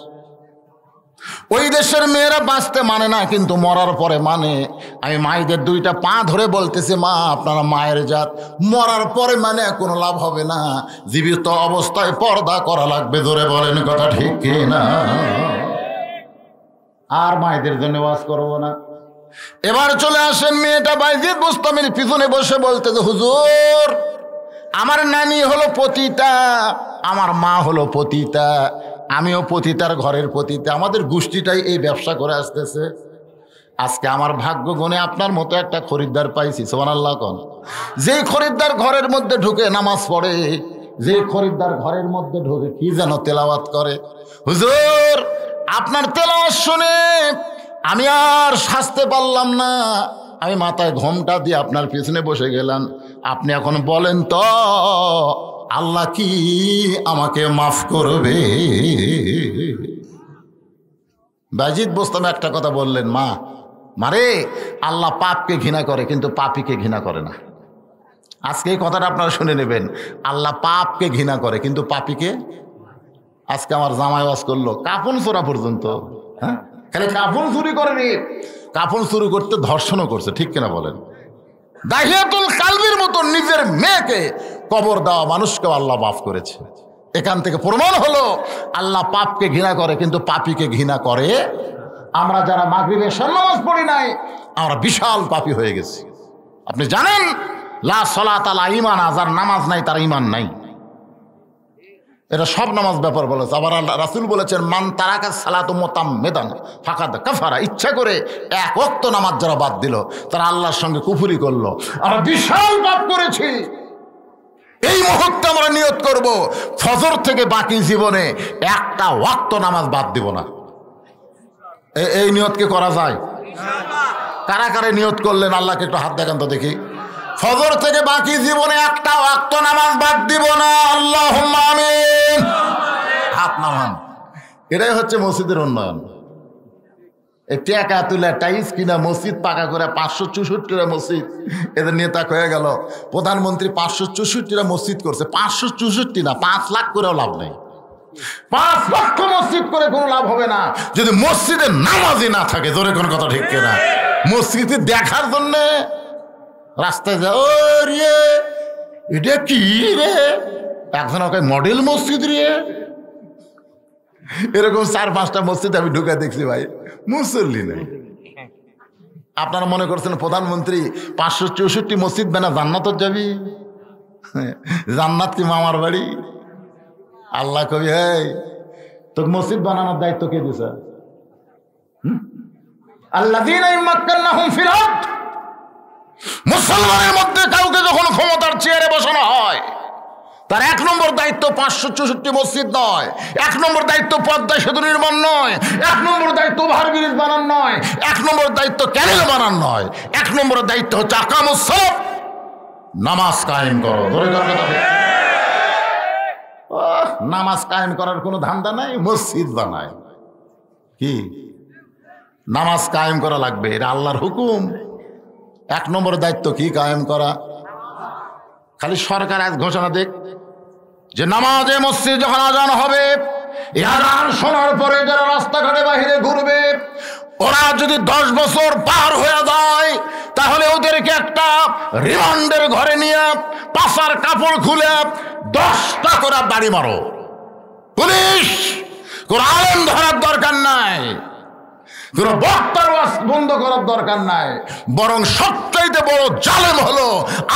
ওই দেশের মেয়েরা বাঁচতে মানে না, কিন্তু মরার পরে মানে। আমি মায়েদের 2টা পা ধরে বলতেছি মা আপনারা মায়ের জাত, মরার পরে মানে কোনো লাভ হবে না, জীবিত অবস্থায় পর্দা করা লাগবে। ধরে বলেন কথা ঠিক কি না? আর মায়েদের জন্য ওয়াজ করবো না। এবার চলে আসেন মেয়েটা বাইজিদ বুস্তামির পিছনে বসে বলতেছে হুজুর আমার নানি হলো পতিতা, আমার মা হলো পতিতা, আমিও পতিতার ঘরের পতিতা, আমাদের গোষ্ঠীটাই এই ব্যবসা করে আসতেছে। আজকে আমার ভাগ্য গুণে আপনার মতো একটা খরিদ্দার পাইছি, সুবহানাল্লাহ কোন। যেই খরিদ্দার ঘরের মধ্যে ঢুকে নামাজ পড়ে, যে খরিদ্দার ঘরের মধ্যে ঢুকে কি যেন তেলাওয়াত করে। হুজুর আপনার তেলাওয়াত শুনে আমি আর সাজতে পারলাম না, আমি মাথায় ঘোমটা দিয়ে আপনার পিছনে বসে গেলাম। আপনি এখন বলেন তো আল্লাহ কি আমাকে মাফ করবে? বাজিদ বোস্তামি একটা কথা বললেন, মা মারে আল্লাহ পাপকে ঘৃণা করে কিন্তু পাপীকে ঘৃণা করে না। আজকে এই কথাটা আপনারা শুনে নেবেন, আল্লাহ পাপকে ঘৃণা করে কিন্তু পাপীকে। আজকে আমার জামাই ওয়াজ করলো কাফন চোরা পর্যন্ত, হ্যাঁ খালি কাফন চুরি করেনি, কাফন চুরি করতে ধর্ষণও করছে, ঠিক কিনা বলেন? দাহিয়াতুল কালবির মতো নিজের মেয়েকে কবর দেওয়া মানুষকে আল্লাহ মাফ করেছে। এখান থেকে প্রমাণ হলো আল্লাহ পাপকে ঘৃণা করে কিন্তু পাপীকে ঘৃণা করে। আমরা যারা মাগরিবের নামাজ পড়ি নাই আমরা বিশাল পাপী হয়ে গেছি। আপনি জানেন লা সালাত আলা ঈমান, যার নামাজ নাই তার ঈমান নাই। এটা সব নামাজ ব্যাপার বলেছে। আবার রাসূল বলেছেন মান তারাকা সালাতু মুতাম্মিদান ফাকাদ কাফারা, ইচ্ছা করে 1 ওয়াক্ত নামাজ যারা বাদ দিল তারা আল্লাহর সঙ্গে কুফরি করলো। আমরা বিশাল পাপ করেছি। এই মুহূর্তে আমরা নিয়ত করব ফজর থেকে বাকি জীবনে 1টা ওয়াক্ত নামাজ বাদ দিব না। এই নিয়ত কি করা যায়? কারা কারা নিয়ত করলেন আল্লাহকে একটু হাত দেখান তো দেখি। ফজর থেকে বাকি জীবনে 1টা ওয়াক্ত নামাজ বাদ দিব না, আল্লাহুম্মা আমিন। হাত নামান। এটাই হচ্ছে মসজিদের উন্নয়ন। এই টাকা তুলে টাইলস কিনা মসজিদ পাকা করে 564টা মসজিদ, এদের নেতা হয়ে গেল প্রধানমন্ত্রী। 564টা মসজিদ করছে, 564 না 5 লাখ করেও লাভ নেই। 5 লক্ষ মসজিদ করে কোনো লাভ হবে না যদি মসজিদে নামাজই না থাকে। জোরে কোন কথা ঠিক কিনা? মসজিদে দেখার জন্যে রাস্তায় যা ও রে এটা কি রে, এখন ওকে মডেল মসজিদ রে, এরকম 4-5টা মসজিদ আমি ঢুকে দেখছি ভাই, মুসল্লি নেই। আপনারা মনে করছেন প্রধানমন্ত্রী 564 মসজিদ বানা জান্নাত যাবি? জান্নাত কি মামার বাড়ি? আল্লাহ কবি এই তোকে মসজিদ বানানোর দায়িত্ব কে দিছে? আল্লাযীনা ইম্মাক্কানাহুম ফিল আরদ, মুসলমানের মধ্যে কাউকে যখন ক্ষমতার চেয়ারে বসানো হয় তার 1 নম্বর দায়িত্ব 564 মসজিদ নয়, 1 নম্বর দায়িত্ব পদ্মা সেতু নির্মাণ নয়, 1 নম্বর দায়িত্ব ওভারব্রিজ বানান নয়, 1 নম্বর দায়িত্ব ক্যানেল বানান নয়, 1 নম্বর দায়িত্ব হচ্ছে আকামুস সালাত, নামাজ কায়েম করো। ধরে কথা নামাজ কায়েম করার কোনো ধান্দা নাই, মসজিদ বানায় কি? নামাজ কায়েম করা লাগবে, এটা আল্লাহর হুকুম। 1 নম্বর দায়িত্ব কি? কায়েম করা। খালি সরকার আজ ঘোষণা দেখ যে নামাজে মসজিদ যখন আজান হবে, আজান শোনার পরে যারা রাস্তাঘাটে বাহিরে ঘুরবে ওরা যদি 10 বছর পার হয়ে যায় তাহলে ওদেরকে একটা রিমান্ডের ঘরে নিয়ে পাছার কাপড় খুলে 10টা করে বাড়ি মারো। পুলিশ কোন আলেম ধরার দরকার নাই, কোন বক্তার ওয়াজ বন্ধ করার দরকার নাই, বরং সবচাইতে বড় জালেম হলো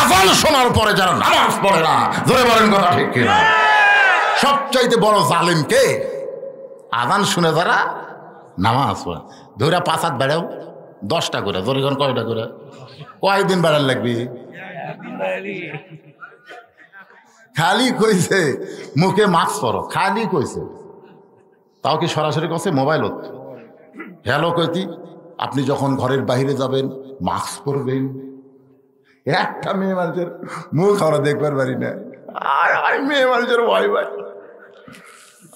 আজান শোনার পরে যারা নামাজ পড়ে না। ধরে বলেন কথা ঠিক কিনা? সবচাইতে বড় জালেম কে? আজান শুনে যারা নামাজ পড়ে। ধরে 5 হাত বেড়াও 10টা করে, ধরে কয়টা করে? কয়দিন বেড়ার লাগবি? খালি কইছে মুখে মাস্ক পরো, খালি কইছে তাও কি সরাসরি কাছে মোবাইলত হ্যালো কইতি আপনি যখন ঘরের বাইরে যাবেন মাস্ক পরবেন। একটা মেয়ে মানুষের মুখ আমরা দেখবার পারি না, আর মেয়ে মানুষের ভয় ভাই।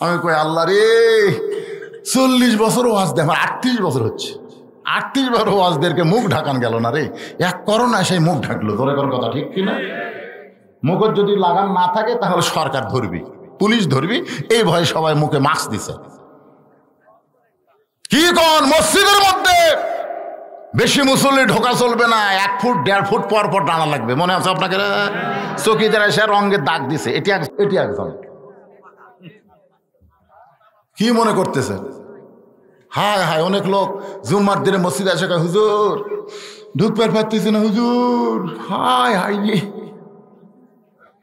আমি কই আল্লাহ রে, 40 বছর ওয়াজ দে, আমার 38 বছর হচ্ছে, 38 বছর ওয়াজদেরকে মুখ ঢাকান গেল না রে, এক করোনা সেই মুখ ঢাকলো। ধরে কোন কথা ঠিক কিনা? মুখের যদি লাগান না থাকে তাহলে সরকার ধরবি, পুলিশ ধরবি, এই ভয়ে সবাই মুখে মাস্ক দিছে। কি কোন মসজিদের মধ্যে বেশি মুসল্লি ঢোকা চলবে না, 1 ফুট 1.5 ফুট পর পর টানা লাগবে। মনে আছে আপনাকে? চকিদার এসে রঙের দাগ দিছে। এটি একজন কি মনে করতেছেন? হায় হায়, অনেক লোক জুম্মার দিনে মসজিদে এসে কয় হুজুর ঢুকবার পারতেছে না হুজুর, হায় হায়।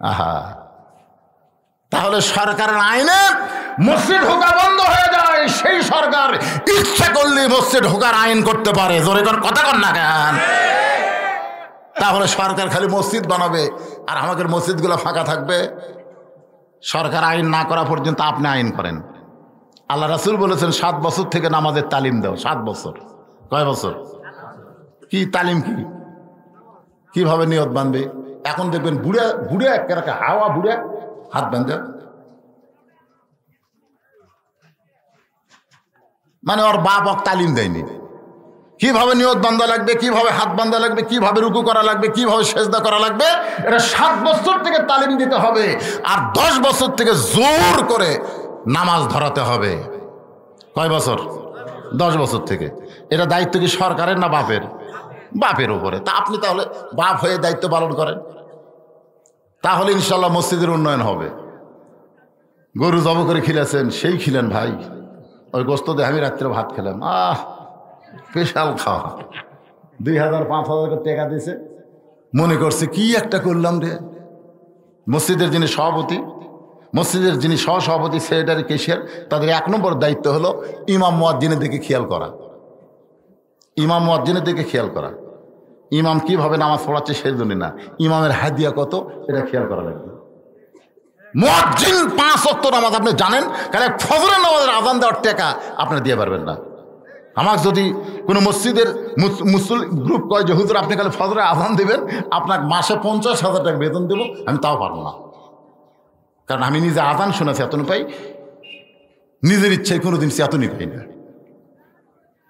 আহা, তাহলে সরকারের আইনে মসজিদ ঢোকা বন্ধ হয়ে যায়, সেই সরকার ইচ্ছা করলে মসজিদ ঢোকার আইন করতে পারে। জোরে কোন কথা কন না কেন? তাহলে সরকার খালি মসজিদ বানাবে আর আমাদের মসজিদগুলো ফাঁকা থাকবে। সরকার আইন না করা পর্যন্ত আপনি আইন করেন। আল্লাহ রাসূল বলেছেন 7 বছর থেকে নামাজের তালিম দাও। 7 বছর? কয় বছর? কি তালিম? কিভাবে নিয়ত বাঁধবে? এখন দেখবেন বুড়া বুড়া একটা হাওয়া বুড়া হাত বাঁধে, মানে ওর বাপ তালিম দেয়নি কিভাবে নিয়ত বান্ধা লাগবে, কিভাবে হাত বান্ধা লাগবে, কিভাবে রুকু করা লাগবে, কিভাবে সেজদা করা লাগবে। এটা 7 বছর থেকে তালিম দিতে হবে, আর 10 বছর থেকে জোর করে নামাজ ধরাতে হবে। কয় বছর? 10 বছর থেকে। এটা দায়িত্ব কি সরকারের না বাপের? বাপের উপরে। তা আপনি তাহলে বাপ হয়ে দায়িত্ব পালন করেন, তাহলে ইনশাল্লাহ মসজিদের উন্নয়ন হবে। গরু জব করে খিলেছেন, সেই খিলেন ভাই, ওই গোস্ত দিয়ে আমি রাত্রে ভাত খেলাম, স্পেশাল খাওয়া, 2000-5000 টাকা দিয়েছে, মনে করছে কি একটা করলাম রে। মসজিদের যিনি সভাপতি, মসজিদের যিনি সহসভাপতি, সেক্রেটারি, কেশিয়ার, তাদের 1 নম্বর দায়িত্ব হলো ইমাম মুয়াজ্জিনের দিকে খেয়াল করা। ইমাম মুয়াজ্জিনের দিকে খেয়াল করা। ইমাম কিভাবে নামাজ পড়াচ্ছে সেই জন্য না, ইমামের হাদিয়া কত এটা খেয়াল করা লাগবে। মুয়াজ্জিন 5 ওয়াক্ত নামাজ আপনি জানেন, কারণ ফজরের নামাজের আযান দেওয়ার টাকা আপনি দিয়ে পারবেন না। আমাকে যদি কোনো মসজিদের মুসলিম গ্রুপ কয় যে হুজুর আপনি কালে ফজরে আযান দিবেন, আপনাকে মাসে 50,000 টাকা বেতন দেবো, আমি তাও পারবো না। কারণ আমি নিজে আযান শুনেছি, এতনি পাই, নিজের ইচ্ছায় কোনোদিন এতনি পাই না।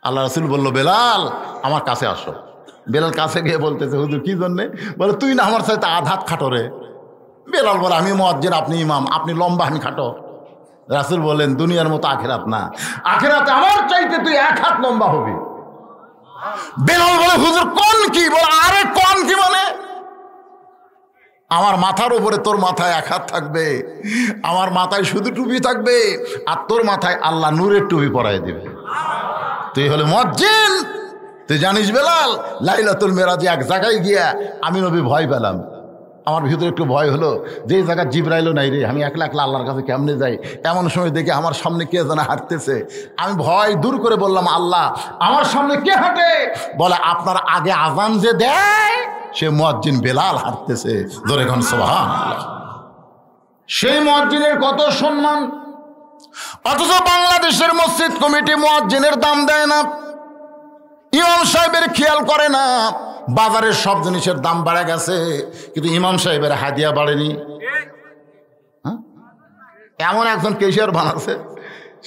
আল্লাহ রাসূল বলল, বেলাল আমার কাছে আসো। বেলাল কাছে গিয়ে বলতেছে, হুজুর কি জন্যে? বলে তুই না আমার সাথে আধাত খাটো রে। বেলাল বলে, আমি মুয়াজ্জিন, আপনি ইমাম, আপনি লম্বা, আমি খাটো। রাসূল বলেন, দুনিয়ার মতো আখিরাত না, আখিরাতে আমার চাইতে তুই 1 হাত লম্বা হবি। বেলাল বলে, হুজুর কোন কি? বলে, আরে কোন কি মানে? আমার মাথার উপরে তোর মাথায় 1 হাত থাকবে, আমার মাথায় শুধু টুপি থাকবে, আর তোর মাথায় আল্লাহ নূরের টুপি পরাই দিবে। তুই হলে মুয়াজ্জিন। তুই জানিস বেলাল, লাইলাতুল মেরাজে এক জায়গায় গিয়া আমি নবী ভয় পেলাম। আমার ভিতরে একটু ভয় হলো, যে জায়গা জিবরাইলও নাই রে, আমি একলা একলা আল্লাহর কাছে কেমনে যাই। এমন সময় দেখি আমার সামনে কে যেন হাঁটতেছে। আমি ভয় দূর করে বললাম, আল্লাহ আমার সামনে কে হাঁটে? বলে, আপনার আগে আযান যে দেয় সে মুয়াজ্জিন বেলাল হাঁটতেছে। জোরে কোন সুবহানাল্লাহ। সেই মুয়াজ্জিনের কত সম্মান, অথচ বাংলাদেশের মসজিদ কমিটি মুয়াজ্জিনের দাম দেয় না, ইমাম সাহেবের খেয়াল করে না। বাজারের সব জিনিসের দাম বাড়ে গেছে, কিন্তু ইমাম সাহেবের হাদিয়া বাড়েনি। এমন একজন কেশিয়ার বানাচ্ছে,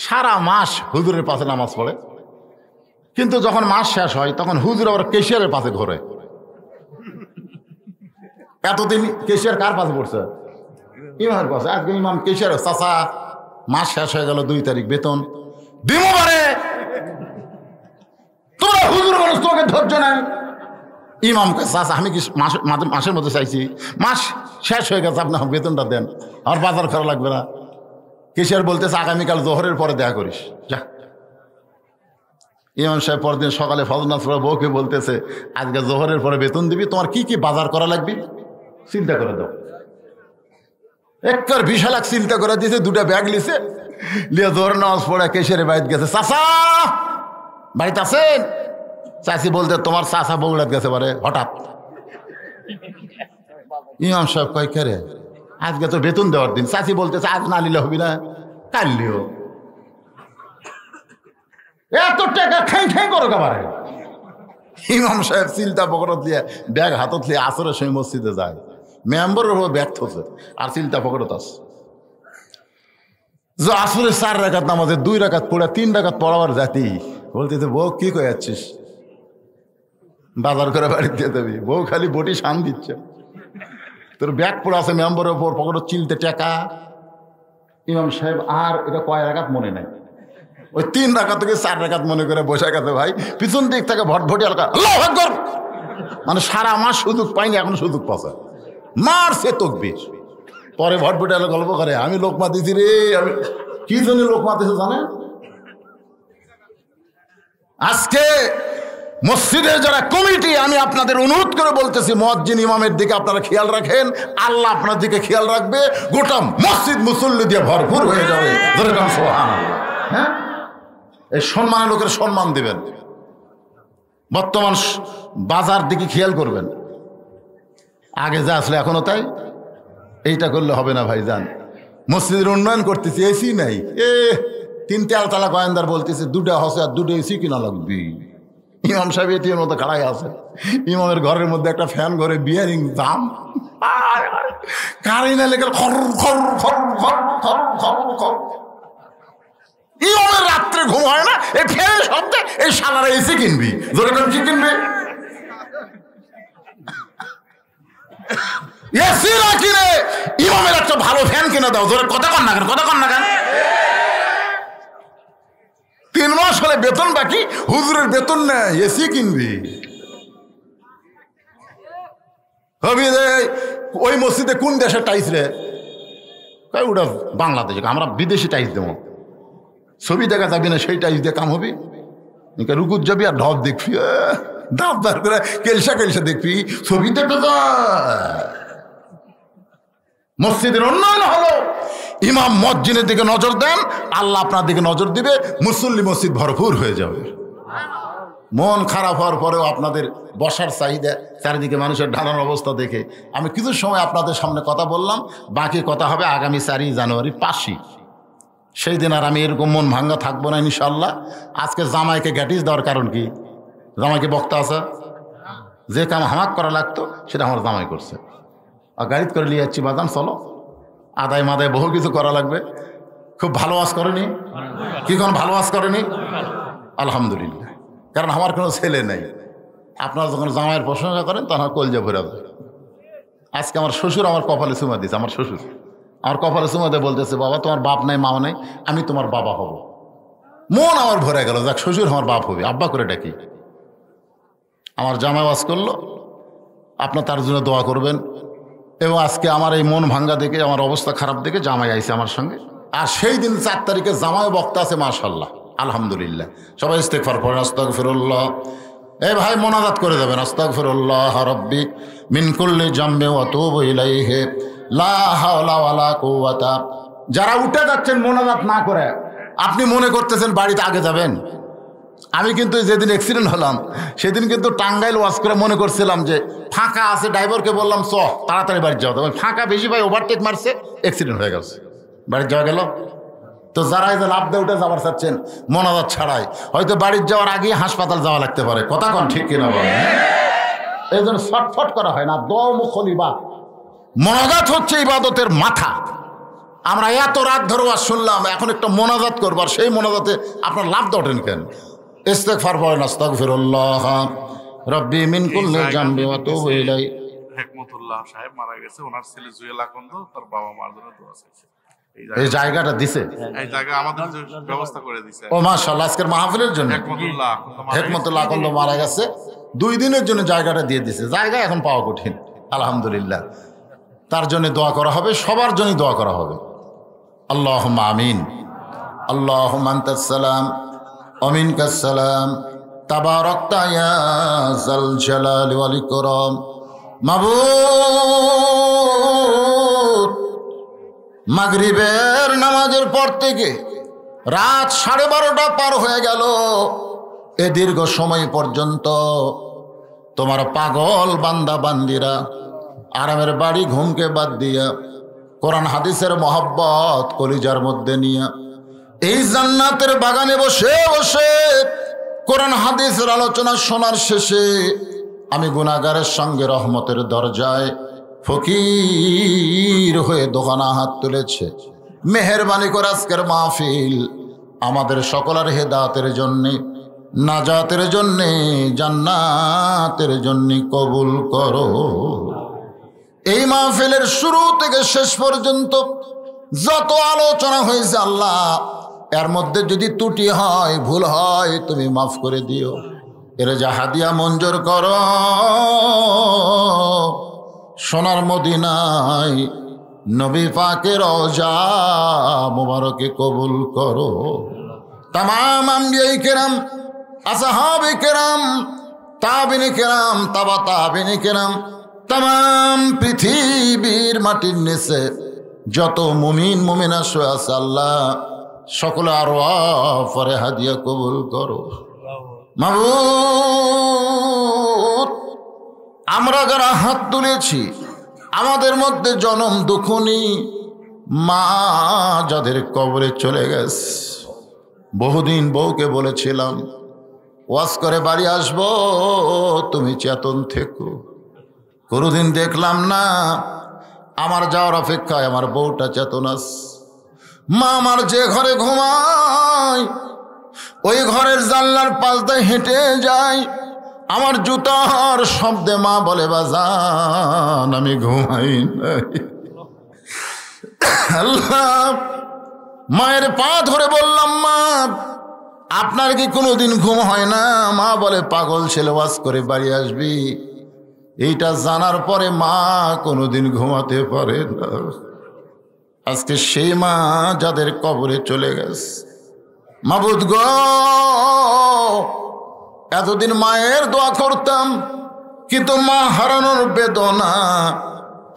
সারা মাস হুজুরের পাশে নামাজ পড়ে, কিন্তু যখন মাস শেষ হয় তখন হুজুর আবার কেশিয়ারের পাশে ঘোরে। এতদিন কেশিয়ার কার পাশে পড়ছে? ইমামের পাশে। আজকে ইমাম কেশিয়ার, চাচা মাস শেষ হয়ে গেল, 2 তারিখ বেতন দিমো পারে, তোমরা হুজুর মানুষ, তোমাকে ধৈর্য নাই। ইমামকে, চাচা আমি কি মাসের মধ্যে চাইছি, মাস শেষ হয়ে গেছে, আপনি বেতনটা দেন, আমার বাজার করা লাগবে না। কেশিয়ার বলতেছে, আগামীকাল জোহরের পরে দেখা করিস, যা। ইমাম সাহেব পরদিন সকালে ফজর নামাজ পড়ে বউকে বলতেছে, আজকে জোহরের পরে বেতন দিবি, তোমার কি কি বাজার করা লাগবে চিন্তা করে দাও। একবার বিশাল এক চিন্তা করে দিয়েছে, 2টা ব্যাগ লিছে, লিয়ে জোহরের নামাজ পড়ে কেশিয়ারের বাড়িতে গেছে। চাচা বাড়িতে আছেন? চাচি বলতে, তোমার চাচা বগুড়াত গেছে পারে হঠাৎ। ইমাম সাহেব কয়, কে রে, আজকে তো বেতন দেওয়ার দিন। চাচি বলতেছে, আজ না নিলে হবি না, কাল লিও। এত টাকা খাই খাই করো কাবারে। ইমাম সাহেব চিলটা পকড়ত দিয়ে ব্যাগ হাতত লিয়ে আসরের সময় মসজিদে যায়, মেম্বরের উপর ব্যাগ থছে আর চিলটা পকড়ত আছে। আসরে 4 রাকাত নামাজে 2 রাকাত পড়া 3 রাকাত পড়াবার জাতি বলতেছে, বউ কি কয়ে যাচ্ছিস, বাজার করে বাড়ি দিয়ে দেবি। বউ খালি বটি শান দিচ্ছে, তোর ব্যাগ পড়ে আছে মেম্বরের উপর, পকড় চিলতে টাকা। ইমাম সাহেব আর এটা কয় রাকাত মনে নাই, ওই 3 রাকাত থেকে 4 রাকাত মনে করে বসে গেছে। ভাই পিছন দিক থেকে ভটভটি আলকা আল্লাহু আকবার, মানে সারা মাস সুযোগ পাইনি, এখন সুযোগ পাচ্ছে, মারছে তকবীর। পরে ভটভটি আলো গল্প করে, আমি লোকমা দিছি রে, আমি কি জন্য লোকমা দিছে জানেন? আজকে মসজিদের যারা কমিটি, আমি আপনাদের অনুরোধ করে বলতেছি, মুয়াজ্জিন ইমামের দিকে আপনারা খেয়াল রাখেন, আল্লাহ আপনার দিকে খেয়াল রাখবে, গোটা মসজিদ মুসল্লি দিয়ে ভরপুর হয়ে যাবে। সুবহানাল্লাহ। হ্যাঁ, এই সম্মানের লোকের সম্মান দিবেন। বর্তমান বাজার দিকে খেয়াল করবেন, আগে যা আসলে এখনো তাই। এইটা করলে হবে না ভাইজান, মসজিদের উন্নয়ন করতেছি, এসি নাই, 3 তালা গোয়েন্দার বলতেছে 2টা হসে আর 2টা এসি কিনা লাগবে। ইমাম সাহেব এটির মতো খাড়াই আছে, ইমামের ঘরের মধ্যে একটা ফ্যান ঘরে বিয়ারিং দাম কারিনা লেগে খর খর খর খর খর খর খর। ইমামের রাত্রে ঘুম হয় না, এই ফ্যানের শব্দে এই শালারা এসি কিনবি, জোরে কি কিনবে? এসি না কিনে ইমামের একটা ভালো ফ্যান কিনে দাও, জোরে কথা কন না কেন, কথা কন না কেন? 3 মাস হলে বেতন বাকি, হুজুরের বেতন নেই, এসি কিনবি। হবি রে, ওই মসজিদে কোন দেশের টাইস রে? ওটা বাংলাদেশে, আমরা বিদেশি টাইস দেবো, ছবি দেখা যাবি না, সেই টাইস দিয়ে কাম হবি। রুকুত যাবি আর ঢপ দেখবি, ঢপ বার করে কেলসা কেলসা দেখবি, ছবি দেখা যায়। মসজিদের উন্নয়ন হলো, ইমাম মসজিদের দিকে নজর দেন, আল্লাহ আপনার দিকে নজর দিবে, মুসল্লি মসজিদ ভরপুর হয়ে যাবে। মন খারাপ হওয়ার পরেও আপনাদের বসার চাহিদা, চারিদিকে মানুষের ঢালার অবস্থা দেখে আমি কিছু সময় আপনাদের সামনে কথা বললাম, বাকি কথা হবে আগামী 4 জানুয়ারি 5ই। সেই দিন আর আমি এরকম মন ভাঙ্গা থাকবো না ইনশাল্লাহ। আজকে জামাইকে গ্যাটিস দেওয়ার কারণ কি? জামাইকে বক্তা আছে, যে কাম হামাক করা লাগতো সেটা আমার জামাই করছে, আর গাড়িতে করে নিয়ে যাচ্ছি, বাদাম চলো, আদায় মাদায় বহু কিছু করা লাগবে। খুব ভালো ওয়াজ করেনি, কি কোনো ভালো ওয়াজ করেনি? আলহামদুলিল্লাহ, কারণ আমার কোনো ছেলে নেই। আপনারা যখন জামাইয়ের প্রশংসা করেন তখন আমার কলজা ভরে যাবে। আজকে আমার শ্বশুর আমার কপালে চুমা দিয়েছে, আমার শ্বশুর আমার কপালে চুমা দিয়ে বলতেছে, বাবা তোমার বাপ নাই মা নাই, আমি তোমার বাবা হব। মন আমার ভরে গেল, যাক শ্বশুর আমার বাপ হবে, আব্বা করে ডাকি। আমার জামাই ওয়াজ করলো, আপনার তার জন্য দোয়া করবেন। এবং আজকে আমার এই মন ভাঙ্গা দেখে, আমার অবস্থা খারাপ দেখে জামাই আইছে আমার সঙ্গে, আর সেই দিন 4 তারিখে জামাই বক্তা আছে, মাশাআল্লাহ আলহামদুলিল্লাহ। সবাই ইস্তেগফার পড়েন, আস্তাগফিরুল্লাহ। এই ভাই মোনাজাত করে দেবেন, আস্তাগফিরুল্লাহ রাব্বি মিন কুল্লি জামবি ওয়া তুবু ইলাইহি লা হাওলা ওয়ালা কুওয়াতা। যারা উঠে যাচ্ছেন মোনাজাত না করে, আপনি মনে করতেছেন বাড়িতে আগে যাবেন। আমি কিন্তু যেদিন অ্যাক্সিডেন্ট হলাম সেদিন কিন্তু টাঙ্গাইল ওয়াজ করে মনে করছিলাম যে ফাঁকা আছে, ড্রাইভারকে বললাম চ তাড়াতাড়ি বাড়ি যাও, তবে ফাঁকা বেশি ভাই ওভারটেক মারছে, অ্যাক্সিডেন্ট হয়ে গেছে, বাড়ি যাওয়া গেল। তো যারা এই যে লাভ দিয়ে উঠে যাবার চাচ্ছেন মোনাজাত ছাড়াই, হয়তো বাড়ির যাওয়ার আগে হাসপাতাল যাওয়া লাগতে পারে, কথা কন ঠিক কিনা বলেন? এই জন্য ছটফট করা হয় না, দমুখলিবা। মোনাজাত হচ্ছে ইবাদতের মাথা। আমরা এত রাত ধরে ওয়াজ শুনলাম, এখন একটা মোনাজাত করবার, সেই মোনাজাতে আপনার লাভ দটেন কেন? ইস্তেগফার পড়েন, আস্তাগফিরুল্লাহ রাব্বি মিন কুল্লি জামবি ওয়া তুবু ইলাইহি। হেকমতুল্লাহ সাহেব মারা গেছে, ওনার ছেলে জুয়েল আকন্দ তার বাবা মার জন্য দোয়া চাইছে। এই জায়গাটা দিছে, এই জায়গা আমাদের ব্যবস্থা করে দিছে। ও মাশাআল্লাহ, আজকের মাহফিলের জন্য হেকমতুল্লাহ আকন্দ মারা গেছে, 2 দিনের জন্য জায়গাটা দিয়ে দিছে। জায়গা এখন পাওয়া কঠিন, আলহামদুলিল্লাহ। তার জন্য দোয়া করা হবে, সবার জন্য দোয়া করা হবে। আল্লাহুম্মা আমিন। আল্লাহুম্মা আনতাস সালাম ওয়া মিনকাস সালাম, তাবারাকতা ইয়া যাল জালালি ওয়াল ইকরাম। মাবুদ, মাগরিবের নামাজের পর থেকে রাত 12:30 পার হয়ে গেল, এ দীর্ঘ সময় পর্যন্ত তোমার পাগল বান্দা বান্দিরা আরামের বাড়ি ঘুমকে বাদ দিয়া, কোরআন হাদিসের মহব্বত কলিজার মধ্যে নিয়ে এই জান্নাতের বাগানে বসে বসে কোরআন হাদিসের আলোচনা শোনার শেষে আমি গুনাহগারের সঙ্গে রহমতের দরজায় ফকির হয়ে দোকানা হাত তুলেছে। মেহেরবানি করে আজকের মাহফিল আমাদের সকলের হেদায়েতের জন্যে, নাজাতের জন্যে, জান্নাতের জন্যে কবুল করো। এই মাহফিলের শুরু থেকে শেষ পর্যন্ত যত আলোচনা হয়েছে আল্লাহ, এর মধ্যে যদি ত্রুটি হয়, ভুল হয়, তুমি মাফ করে দিও। এর যা হাদিয়া মঞ্জুর করো, সোনার মদিনায় নবী পাকের রওজা মুবারকে কবুল করো। তামাম আম্বিয়ায়ে কেরাম, আসহাবে কেরাম, তাবিনে কেরাম, তাবা তাবিনে কেরাম, তামাম পৃথিবীর মাটির নিচে যত মুমিন মুমিনা শুয়ে আছে আল্লাহ, সকলে আরওয়াহ পরে হাদিয়া কবুল করো। মাবুদ, আমরা যারা হাত তুলেছি, আমাদের মধ্যে জনম দুঃখনী মা যাদের কবরে চলে গেছে, বহুদিন বউকে বলেছিলাম ওয়াজ করে বাড়ি আসবো, তুমি চেতন থেকো। কোনোদিন দেখলাম না। আমার যাওয়ার অপেক্ষায় আমার বউটা চেতন আছে। মা আমার যে ঘরে ঘুমায় ওই ঘরের জানলার পাশ দিয়ে হেঁটে যায়, আমার জুতার শব্দে মা বলে বাজান আমি ঘুমাই নাই। আল্লাহ, মায়ের পা ধরে বললাম মা আপনার কি কোনোদিন ঘুম হয় না? মা বলে পাগল ছেলে, ওয়াজ করে বাড়ি আসবি। এইটা জানার পরে মা কোনোদিন ঘুমাতে পারে না। আজকে সেই মা যাদের কবরে চলে গেছে, মাবুদ গো, এতদিন মায়ের দোয়া করতাম, কিন্তু মা হারানোর বেদনা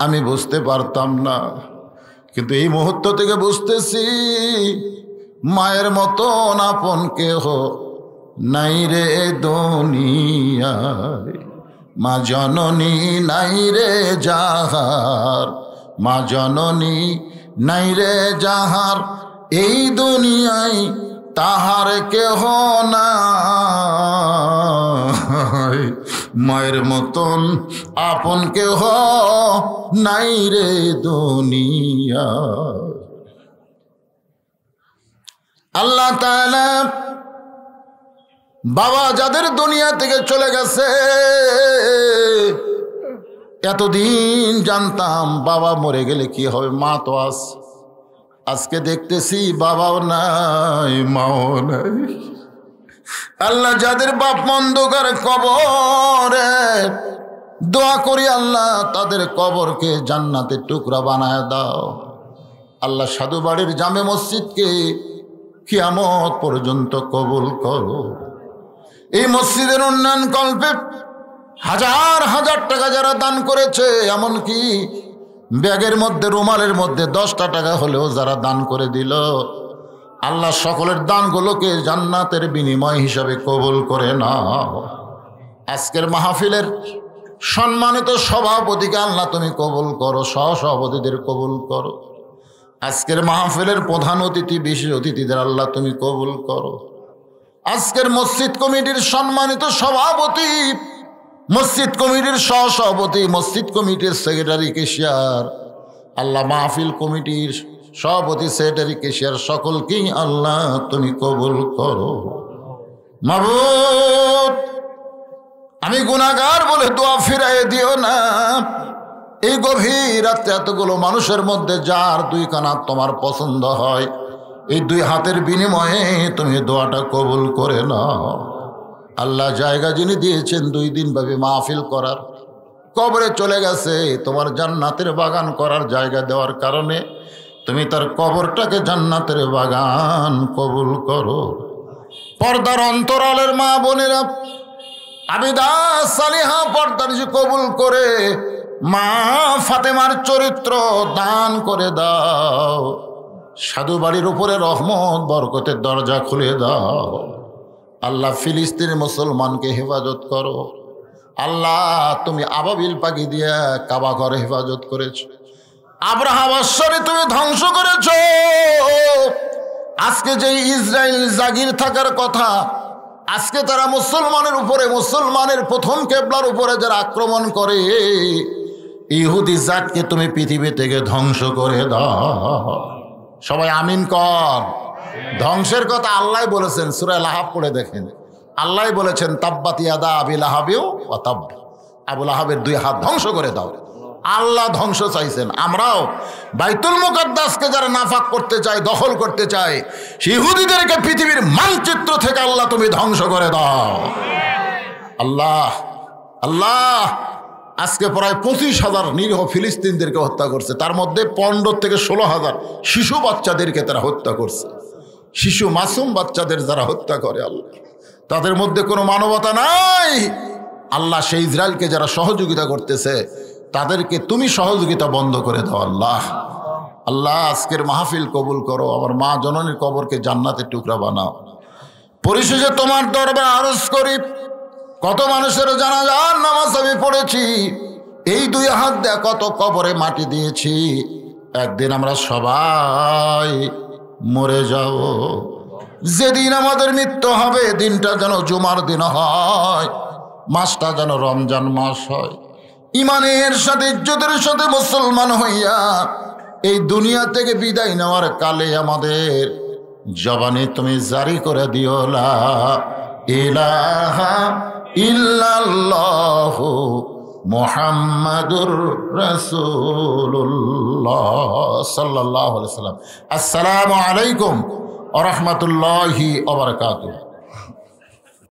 আমি বুঝতে পারতাম না। কিন্তু এই মুহূর্ত থেকে বুঝতেছি মায়ের মতন আপন কেহ নাই রে দুনিয়ায়। মা জননী নাই রে যাহার, মা জননী নাই রে যাহার, এই দুনিয়ায় তাহার কেহ নাই। মায়ের মতন আপন কেহ নাই রে দুনিয়া। আল্লাহ তাআলা বাবা যাদের দুনিয়া থেকে চলে গেছে, এতদিন জানতাম বাবা মরে গেলে কি হবে, মা তো আছে। আজকে দেখতেছি বাবাও নাই, মাও নাই। আল্লাহ যাদের বাপ অন্ধকার কবরে, দোয়া করি আল্লাহ তাদের কবরকে জান্নাতের টুকরা বানায় দাও। আল্লাহ সাধু বাড়ির জামে মসজিদকে কিয়ামত পর্যন্ত কবুল করো। এই মসজিদের উন্নয়ন কল্পে হাজার হাজার টাকা যারা দান করেছে, এমনকি ব্যাগের মধ্যে রুমালের মধ্যে 10টা টাকা হলেও যারা দান করে দিল, আল্লাহ সকলের দানগুলোকে জান্নাতের বিনিময় হিসাবে কবুল করে নাও। আজকের মাহফিলের সম্মানিত সভাপতিকে আল্লাহ তুমি কবুল করো, সহসভাপতিদের কবুল করো। আজকের মাহফিলের প্রধান অতিথি, বিশেষ অতিথিদের আল্লাহ তুমি কবুল করো। আজকের মসজিদ কমিটির সম্মানিত সভাপতি, মসজিদ কমিটির সহসভাপতি, মসজিদ কমিটির সেক্রেটারি কেশিয়ার, আল্লাহ মাহফিল কমিটির সভাপতি, সেক্রেটারি, কেশিয়ার সকলকেই আল্লাহ তুমি কবুল করো। মাবুদ, আমি গুনাহগার বলে দোয়া ফিরাইয়ে দিও না। এই গভীর রাত্রে এতগুলো মানুষের মধ্যে যার 2 কানা তোমার পছন্দ হয়, এই 2 হাতের বিনিময়ে তুমি দোয়াটা কবুল করে নাও। আল্লাহ জায়গা যিনি দিয়েছেন 2 দিন ভাবে মাহফিল করার, কবরে চলে গেছে, তোমার জান্নাতের বাগান করার জায়গা দেওয়ার কারণে তুমি তার কবরটাকে জান্নাতের বাগান কবুল করো। পর্দার অন্তরালের মা বোনেরা, আবিদা সালিহা পর্দার যে কবুল করে মা ফাতেমার চরিত্র দান করে দাও। সাধু বাড়ির উপরে রহমত বরকতের দরজা খুলে দাও। আল্লাহ ফিলিস্তিনের মুসলমানকে হেফাজত করো। আল্লাহ তুমি আবাবিল পাখি দিয়া কাবা ঘর হেফাজত করেছ, আব্রাহা বাদশাহকে তুমি ধ্বংস করেছ। আজকে যে ইসরায়েল জাগির থাকার কথা, আজকে তারা মুসলমানের উপরে, মুসলমানের প্রথম কেবলার উপরে যারা আক্রমণ করে, ইহুদি জাতকে তুমি পৃথিবী থেকে ধ্বংস করে দাও। সবাই আমিন কর। ধ্বংসের কথা আল্লাহ বলেছেন, সূরা লাহাব পড়ে দেখেন। আল্লাহ বলেছেন তাব্বাত ইয়াদা আবি লাহাবিও ওয়া তাব, আবু লাহাবের 2 হাত ধ্বংস করে দাও। আল্লাহ ধ্বংস চাইছেন। আমরাও বাইতুল মুকাদ্দাসকে যারা নাফাক করতে চায়, দখল করতে চায়, ইহুদিদেরকে পৃথিবীর মানচিত্র থেকে আল্লাহ তুমি ধ্বংস করে দাও। আল্লাহ আল্লাহ আজকে প্রায় 25,000 নিরীহ ফিলিস্তিনদেরকে হত্যা করছে, তার মধ্যে 15 থেকে 16,000 শিশু বাচ্চাদেরকে তারা হত্যা করছে। শিশু মাসুম বাচ্চাদের যারা হত্যা করে আল্লাহ, তাদের মধ্যে কোনো মানবতা নাই। আল্লাহ সেই ইসরায়েলকে যারা সহযোগিতা করতেছে তাদেরকে তুমি সহযোগিতা বন্ধ করে দাও। আল্লাহ আল্লাহ আজকের মাহফিল কবুল করো, আমার মা জননীর কবরকে জান্নাতের টুকরা বানাও। পরিশেষে তোমার দরবারে আরজ করি, কত মানুষের জানাজার নামাজ আমি পড়েছি, এই 2 হাত দিয়ে কত কবরে মাটি দিয়েছি। একদিন আমরা সবাই মরে যাব। যেদিন আমাদের মৃত্যু হবে, দিনটা যেন জুমার দিন হয়, মাসটা যেন রমজান মাস হয়। ইমানের সাথে, ইজ্জতের সাথে মুসলমান হইয়া এই দুনিয়া থেকে বিদায় নেওয়ার কালে আমাদের জবানে তুমি জারি করে দিও লা ইলাহা ইল্লাল্লাহু মুহাম্মাদুর রাসূলুল্লাহ সাল্লাল্লাহু আলাইহি ওয়াসাল্লাম। আসসালামু আলাইকুম ওয়া রাহমাতুল্লাহি ওয়া বারাকাতুহু।